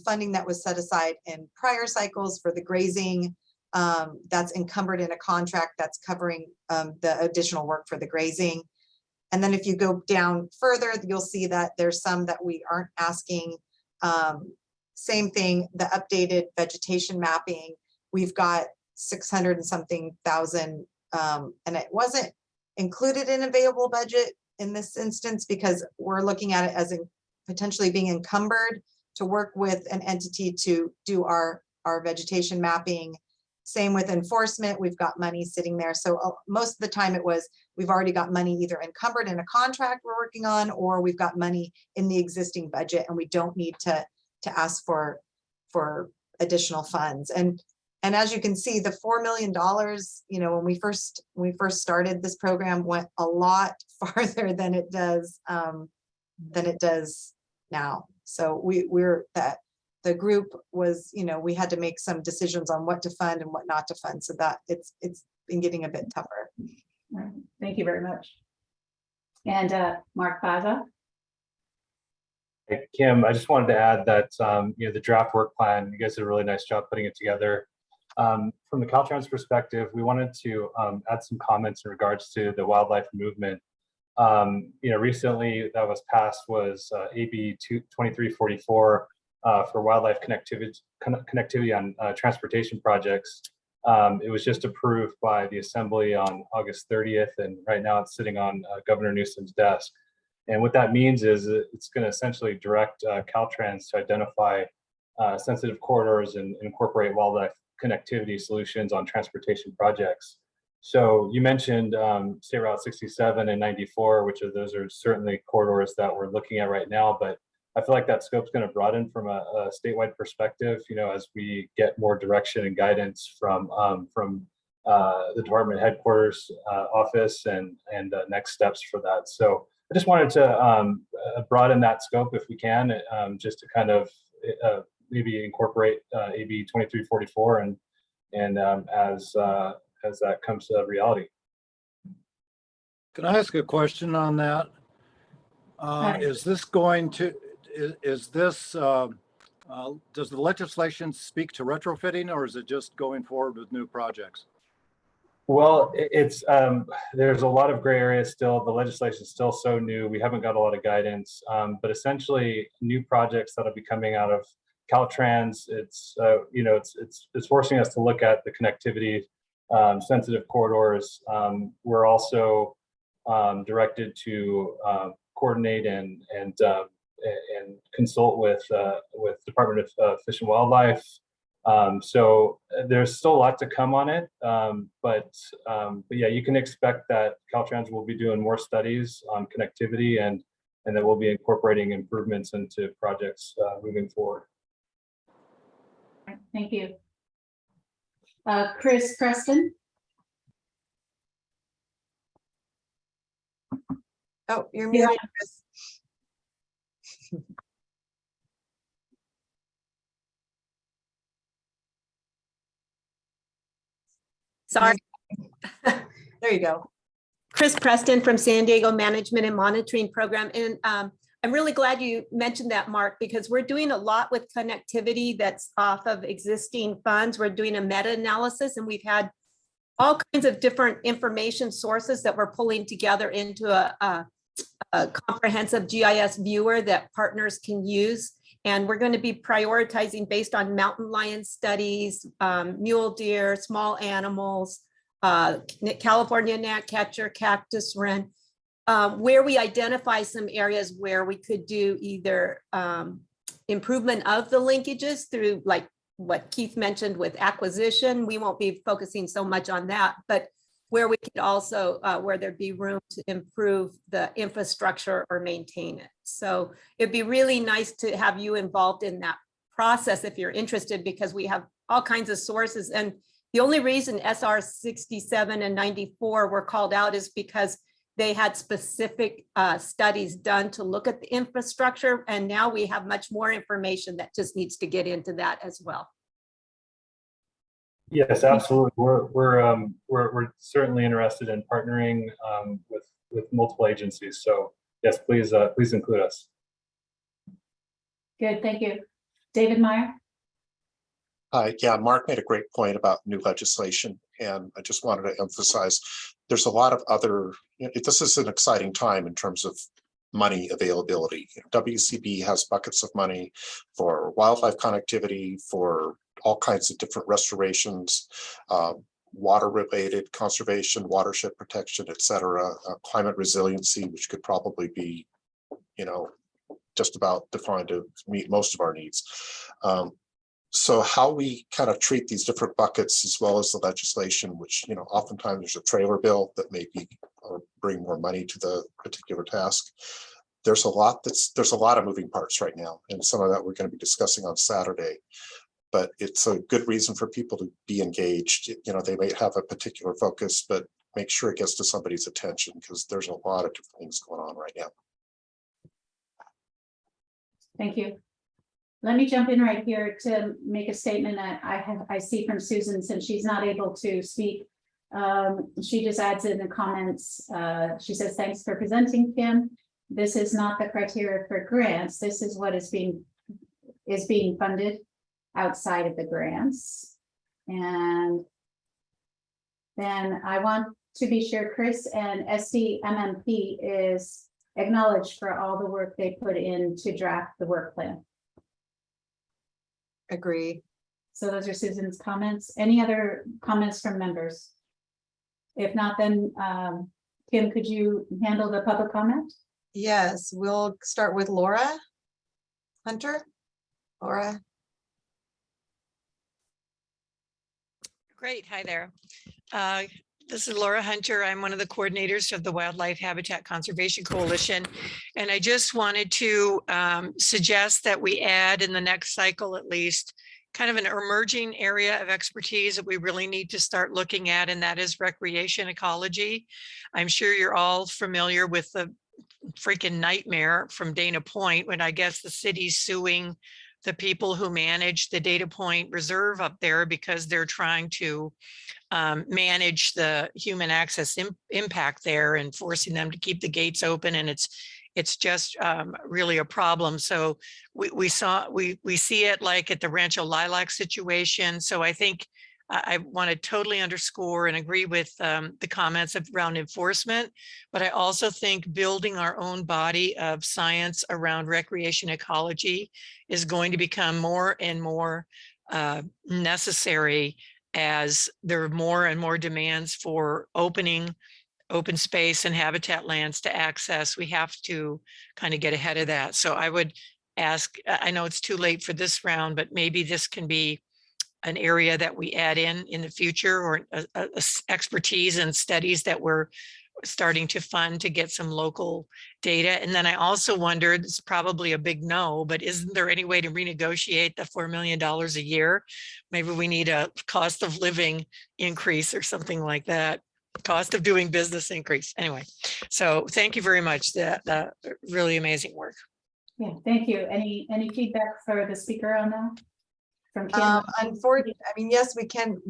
funding that was set aside in prior cycles for the grazing that's encumbered in a contract that's covering the additional work for the grazing. And then if you go down further, you'll see that there's some that we aren't asking. Same thing, the updated vegetation mapping, we've got 600 and something thousand, and it wasn't included in available budget in this instance, because we're looking at it as potentially being encumbered to work with an entity to do our vegetation mapping. Same with enforcement, we've got money sitting there. So most of the time we've already got money either encumbered in a contract we're working on, or we've got money in the existing budget and we don't need to ask for additional funds. And as you can see, the $4 million, when we first started this program, went a lot farther than it does now. So the group was, we had to make some decisions on what to fund and what not to fund, so that it's been getting a bit tougher. Right. Thank you very much. And Mark Baza. Hey, Kim, I just wanted to add that the draft work plan, you guys did a really nice job putting it together. From the Caltrans perspective, we wanted to add some comments in regards to the wildlife movement. Recently that was passed was AB 2344 for wildlife connectivity on transportation projects. It was just approved by the Assembly on August 30th, and right now it's sitting on Governor Newsom's desk. And what that means is it's going to essentially direct Caltrans to identify sensitive corridors and incorporate wildlife connectivity solutions on transportation projects. So you mentioned State Route 67 and 94, which are those are certainly corridors that we're looking at right now, but I feel like that scope's going to broaden from a statewide perspective, as we get more direction and guidance from the department headquarters office and next steps for that. So I just wanted to broaden that scope if we can, just to kind of maybe incorporate AB 2344 and as that comes to reality. Can I ask a question on that? Is this going to, is this, does the legislation speak to retrofitting, or is it just going forward with new projects? Well, it's there's a lot of gray areas still. The legislation is still so new. We haven't got a lot of guidance, but essentially new projects that'll be coming out of Caltrans. It's it's forcing us to look at the connectivity, sensitive corridors. We're also directed to coordinate and consult with Department of Fish and Wildlife. So there's still a lot to come on it, but yeah, you can expect that Caltrans will be doing more studies on connectivity and that we'll be incorporating improvements into projects moving forward. Thank you. Chris Preston. Oh, you're muted, Chris. Sorry. There you go. Chris Preston from San Diego Management and Monitoring Program. And I'm really glad you mentioned that, Mark, because we're doing a lot with connectivity that's off of existing funds. We're doing a meta-analysis, and we've had all kinds of different information sources that we're pulling together into a comprehensive GIS viewer that partners can use. And we're going to be prioritizing based on mountain lion studies, mule deer, small animals, California gnatcatcher, cactus wren, where we identify some areas where we could do either improvement of the linkages through, like what Keith mentioned with acquisition. We won't be focusing so much on that, but where we could also, where there'd be room to improve the infrastructure or maintain it. So it'd be really nice to have you involved in that process if you're interested, because we have all kinds of sources. And the only reason SR 67 and 94 were called out is because they had specific studies done to look at the infrastructure. And now we have much more information that just needs to get into that as well. Yes, absolutely. We're certainly interested in partnering with multiple agencies. So yes, please include us. Good, thank you. David Meyer. Yeah, Mark made a great point about new legislation, and I just wanted to emphasize there's a lot of other, this is an exciting time in terms of money availability. WCB has buckets of money for wildlife connectivity, for all kinds of different restorations, water related conservation, watershed protection, et cetera, climate resiliency, which could probably be, just about defined to meet most of our needs. So how we kind of treat these different buckets, as well as the legislation, which, oftentimes there's a trailer bill that may be or bring more money to the particular task. There's a lot of moving parts right now, and some of that we're going to be discussing on Saturday. But it's a good reason for people to be engaged. They may have a particular focus, but make sure it gets to somebody's attention, because there's a lot of different things going on right now. Thank you. Let me jump in right here to make a statement that I see from Susan, since she's not able to speak. She just adds in the comments. She says, thanks for presenting, Kim. This is not the criteria for grants. This is what is being funded outside of the grants. And then I want to be sure Chris and SCMMP is acknowledged for all the work they put in to draft the work plan. Agree. So those are Susan's comments. Any other comments from members? If not, then Kim, could you handle the public comment? Yes, we'll start with Laura Hunter. Laura. Great. Hi there. This is Laura Hunter. I'm one of the coordinators of the Wildlife Habitat Conservation Coalition. And I just wanted to suggest that we add in the next cycle, at least, kind of an emerging area of expertise that we really need to start looking at, and that is recreation ecology. I'm sure you're all familiar with the freaking nightmare from Dana Point, when I guess the city's suing the people who manage the Dana Point Reserve up there because they're trying to manage the human access impact there and forcing them to keep the gates open. And it's just really a problem. So we see it like at the Rancho Lilac situation. So I think I want to totally underscore and agree with the comments around enforcement, but I also think building our own body of science around recreation ecology is going to become more and more necessary as there are more and more demands for opening open space and habitat lands to access. We have to kind of get ahead of that. So I would ask, I know it's too late for this round, but maybe this can be an area that we add in the future, or a expertise and studies that we're starting to fund to get some local data. And then I also wondered, it's probably a big no, but isn't there any way to renegotiate the $4 million a year? Maybe we need a cost of living increase or something like that. Cost of doing business increase. Anyway, so thank you very much. That really amazing work. Yeah, thank you. Any feedback for the speaker on that? From Kim? Unfortunately, I mean, yes, we can.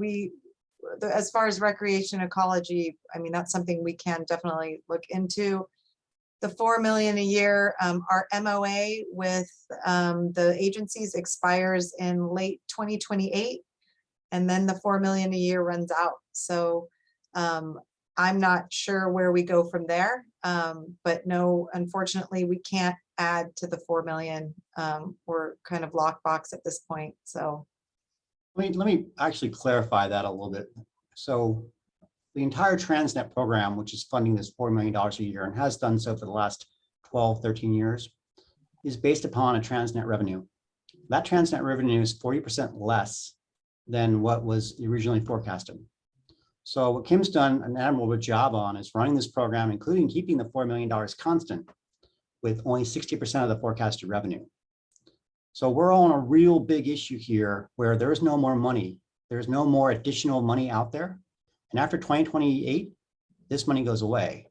As far as recreation ecology, I mean, that's something we can definitely look into. The $4 million a year, our MOA with the agencies expires in late 2028, and then the $4 million a year runs out. So I'm not sure where we go from there, but no, unfortunately, we can't add to the 4 million. We're kind of lockbox at this point. So let me actually clarify that a little bit. So the entire Transnet program, which is funding this $4 million a year and has done so for the last 12, 13 years, is based upon a Transnet revenue. That Transnet revenue is 40% less than what was originally forecasted. So what Kim's done an admirable job on is running this program, including keeping the $4 million constant, with only 60% of the forecasted revenue. So we're on a real big issue here where there is no more money. There's no more additional money out there. And after 2028, this money goes away.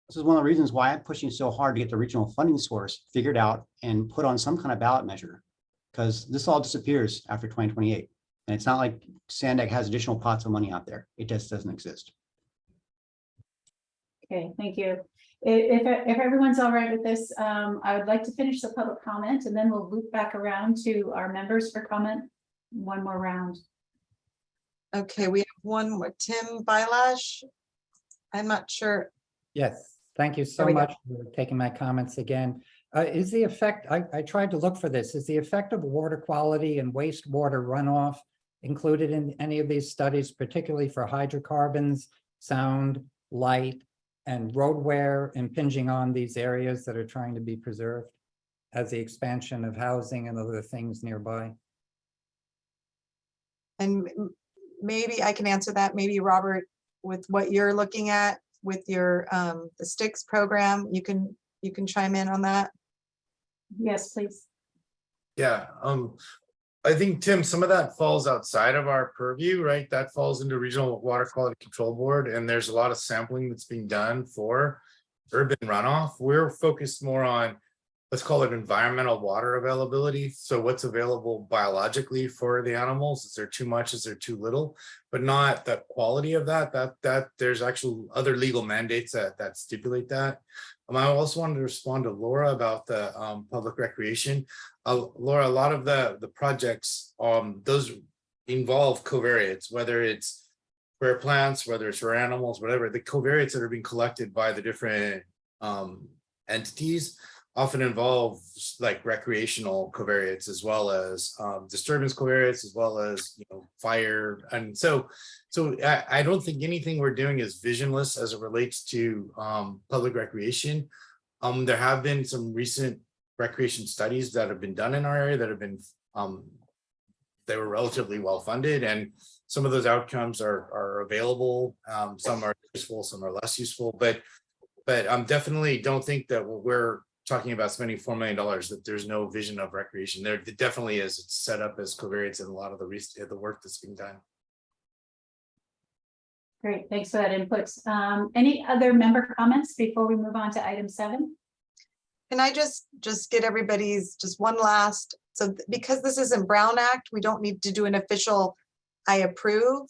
This is one of the reasons why I'm pushing so hard to get the regional funding source figured out and put on some kind of ballot measure, because this all disappears after 2028. And it's not like Zondeck has additional pots of money out there. It just doesn't exist. Okay, thank you. If everyone's all right with this, I would like to finish the public comment, and then we'll loop back around to our members for comment. One more round. okay, we have one more. Tim Bilash. I'm not sure. Yes, thank you so much for taking my comments again. Is the effect, I tried to look for this, is the effect of water quality and wastewater runoff included in any of these studies, particularly for hydrocarbons, sound, light, and road wear impinging on these areas that are trying to be preserved as the expansion of housing and other things nearby? And maybe I can answer that. Maybe Robert, with what you're looking at with your the STICS program, you can chime in on that. Yes, please. Yeah, I think, Tim, some of that falls outside of our purview, right? That falls into Regional Water Quality Control Board, and there's a lot of sampling that's being done for urban runoff. We're focused more on, let's call it environmental water availability. So what's available biologically for the animals? Is there too much? Is there too little? But not the quality of that. That there's actual other legal mandates that stipulate that. I also wanted to respond to Laura about the public recreation. Laura, a lot of the projects, those involve covariates, whether it's for plants, whether it's for animals, whatever. The covariates that are being collected by the different entities often involve like recreational covariates, as well as disturbance covariates, as well as fire. And so I don't think anything we're doing is visionless as it relates to public recreation. There have been some recent recreation studies that have been done in our area that have been they were relatively well funded, and some of those outcomes are available. Some are useful, some are less useful, but definitely don't think that what we're talking about spending $4 million, that there's no vision of recreation. There definitely is. It's set up as covariates in a lot of the work that's being done. Great, thanks for that input. Any other member comments before we move on to item 7? Can I just get everybody's just one last, so because this isn't Brown Act, we don't need to do an official I approve.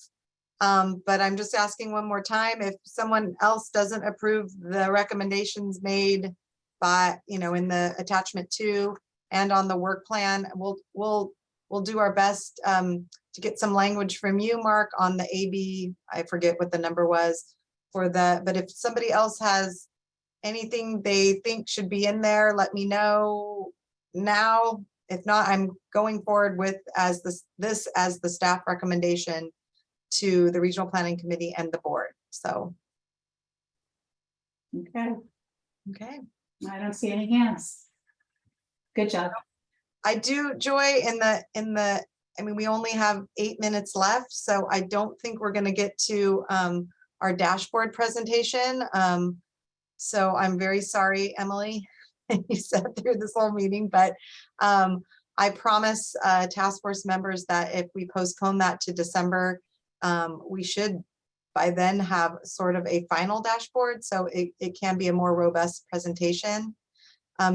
But I'm just asking one more time, if someone else doesn't approve the recommendations made by, in the attachment 2 and on the work plan, we'll do our best to get some language from you, Mark, on the AB. I forget what the number was for but if somebody else has anything they think should be in there, let me know now. If not, I'm going forward with this as the staff recommendation to the Regional Planning Committee and the board. So. Okay. I don't see any hands. Good job. I do, Joy, I mean, we only have 8 minutes left, so I don't think we're going to get to our dashboard presentation. So I'm very sorry, Emily, you sat through this whole meeting, but I promise task force members that if we postpone that to December, we should by then have sort of a final dashboard, so it can be a more robust presentation.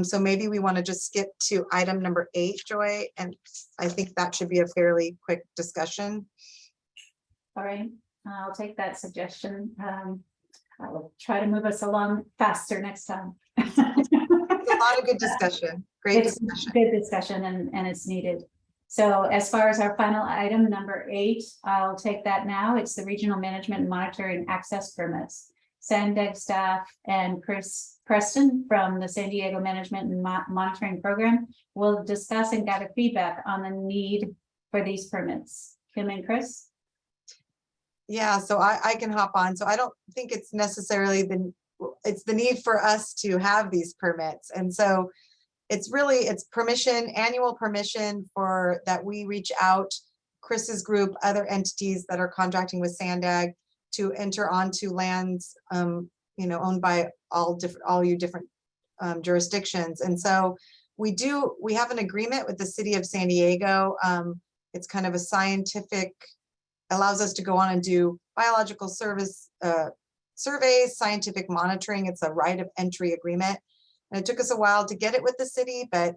So maybe we want to just skip to item number 8, Joy, and I think that should be a fairly quick discussion. All right, I'll take that suggestion. I will try to move us along faster next time. It's a lot of good discussion. Great discussion. Good discussion, and it's needed. So as far as our final item, number 8, I'll take that now. It's the Regional Management and Monitoring Access Permits. Zondeck staff and Chris Preston from the San Diego Management and Monitoring Program will discuss and gather feedback on the need for these permits. Kim and Chris? Yeah, so I can hop on. So I don't think it's necessarily it's the need for us to have these permits. And so it's permission, annual permission for that we reach out, Chris's group, other entities that are contracting with Sandag to enter onto lands, owned by all you different jurisdictions. And so we have an agreement with the city of San Diego. It's kind of a scientific, allows us to go on and do biological surveys, scientific monitoring. It's a right of entry agreement. And it took us a while to get it with the city, but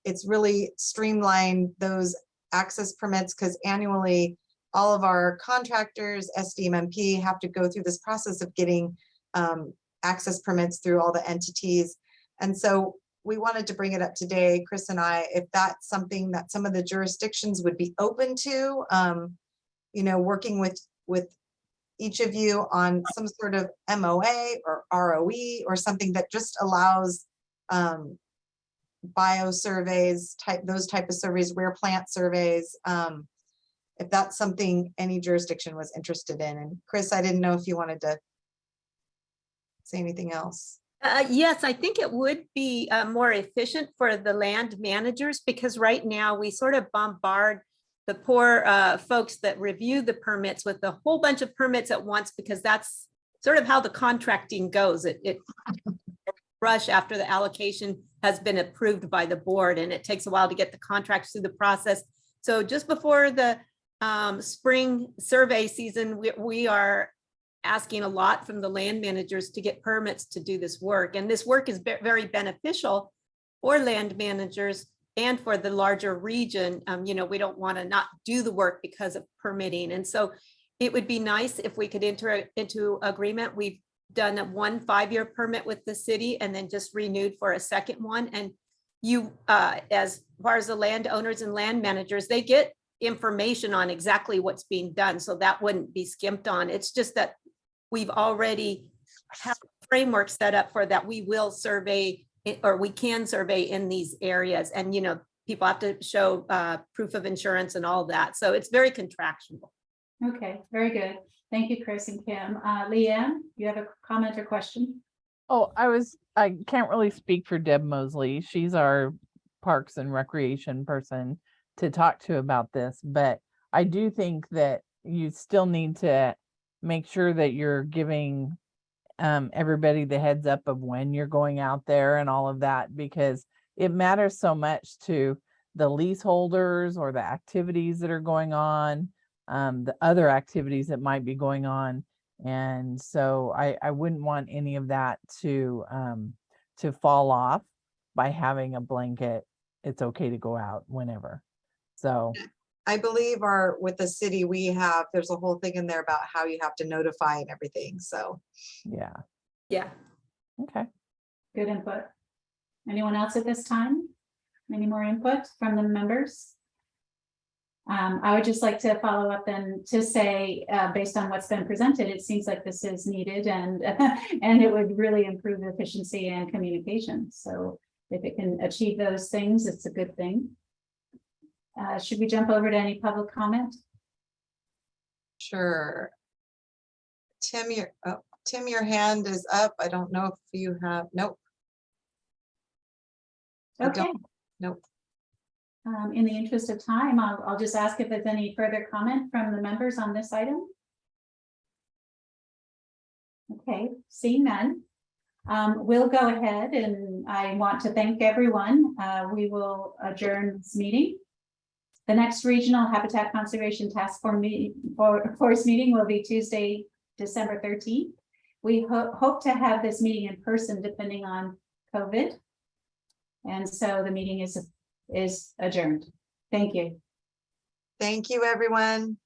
it's really streamlined those access permits, because annually all of our contractors, SDMMP, have to go through this process of getting access permits through all the entities. And so we wanted to bring it up today, Chris and I, if that's something that some of the jurisdictions would be open to, working with each of you on some sort of MOA or ROE or something that just allows bio surveys, those type of surveys, rare plant surveys, if that's something any jurisdiction was interested in. And Chris, I didn't know if you wanted to say anything else. Yes, I think it would be more efficient for the land managers, because right now we sort of bombard the poor folks that review the permits with a whole bunch of permits at once, because that's sort of how the contracting goes. It rush after the allocation has been approved by the board, and it takes a while to get the contracts through the process. So just before the spring survey season, we are asking a lot from the land managers to get permits to do this work. And this work is very beneficial for land managers and for the larger region. We don't want to not do the work because of permitting. And so it would be nice if we could enter into agreement. We've done a 1 5-year permit with the city and then just renewed for a second one. And you, as far as the landowners and land managers, they get information on exactly what's being done, so that wouldn't be skimped on. It's just that we've already have a framework set up for that we will survey or we can survey in these areas. And, you know, people have to show proof of insurance and all that. So it's very contractual. Okay, very good. Thank you, Chris and Kim. Leanne, you have a comment or question? Oh, I can't really speak for Deb Mosley. She's our Parks and Recreation person to talk to about this, but I do think that you still need to make sure that you're giving everybody the heads up of when you're going out there and all of that, because it matters so much to the leaseholders or the activities that are going on, the other activities that might be going on. And so I wouldn't want any of that to fall off by having a blanket. It's okay to go out whenever. So I believe with the city, there's a whole thing in there about how you have to notify and everything. So yeah. Yeah. Okay. Good input. Anyone else at this time? Any more input from the members? I would just like to follow up and to say, based on what's been presented, it seems like this is needed and and it would really improve efficiency and communication. So if it can achieve those things, it's a good thing. Should we jump over to any public comment? sure. Tim, your hand is up. I don't know if you have, nope. Okay. Nope. In the interest of time, I'll just ask if there's any further comment from the members on this item. Okay, seeing none. We'll go ahead and I want to thank everyone. We will adjourn this meeting. The next Regional Habitat Conservation Task Force meeting will be Tuesday, December 13th. We hope to have this meeting in person depending on COVID. And so the meeting is adjourned. Thank you. Thank you, everyone.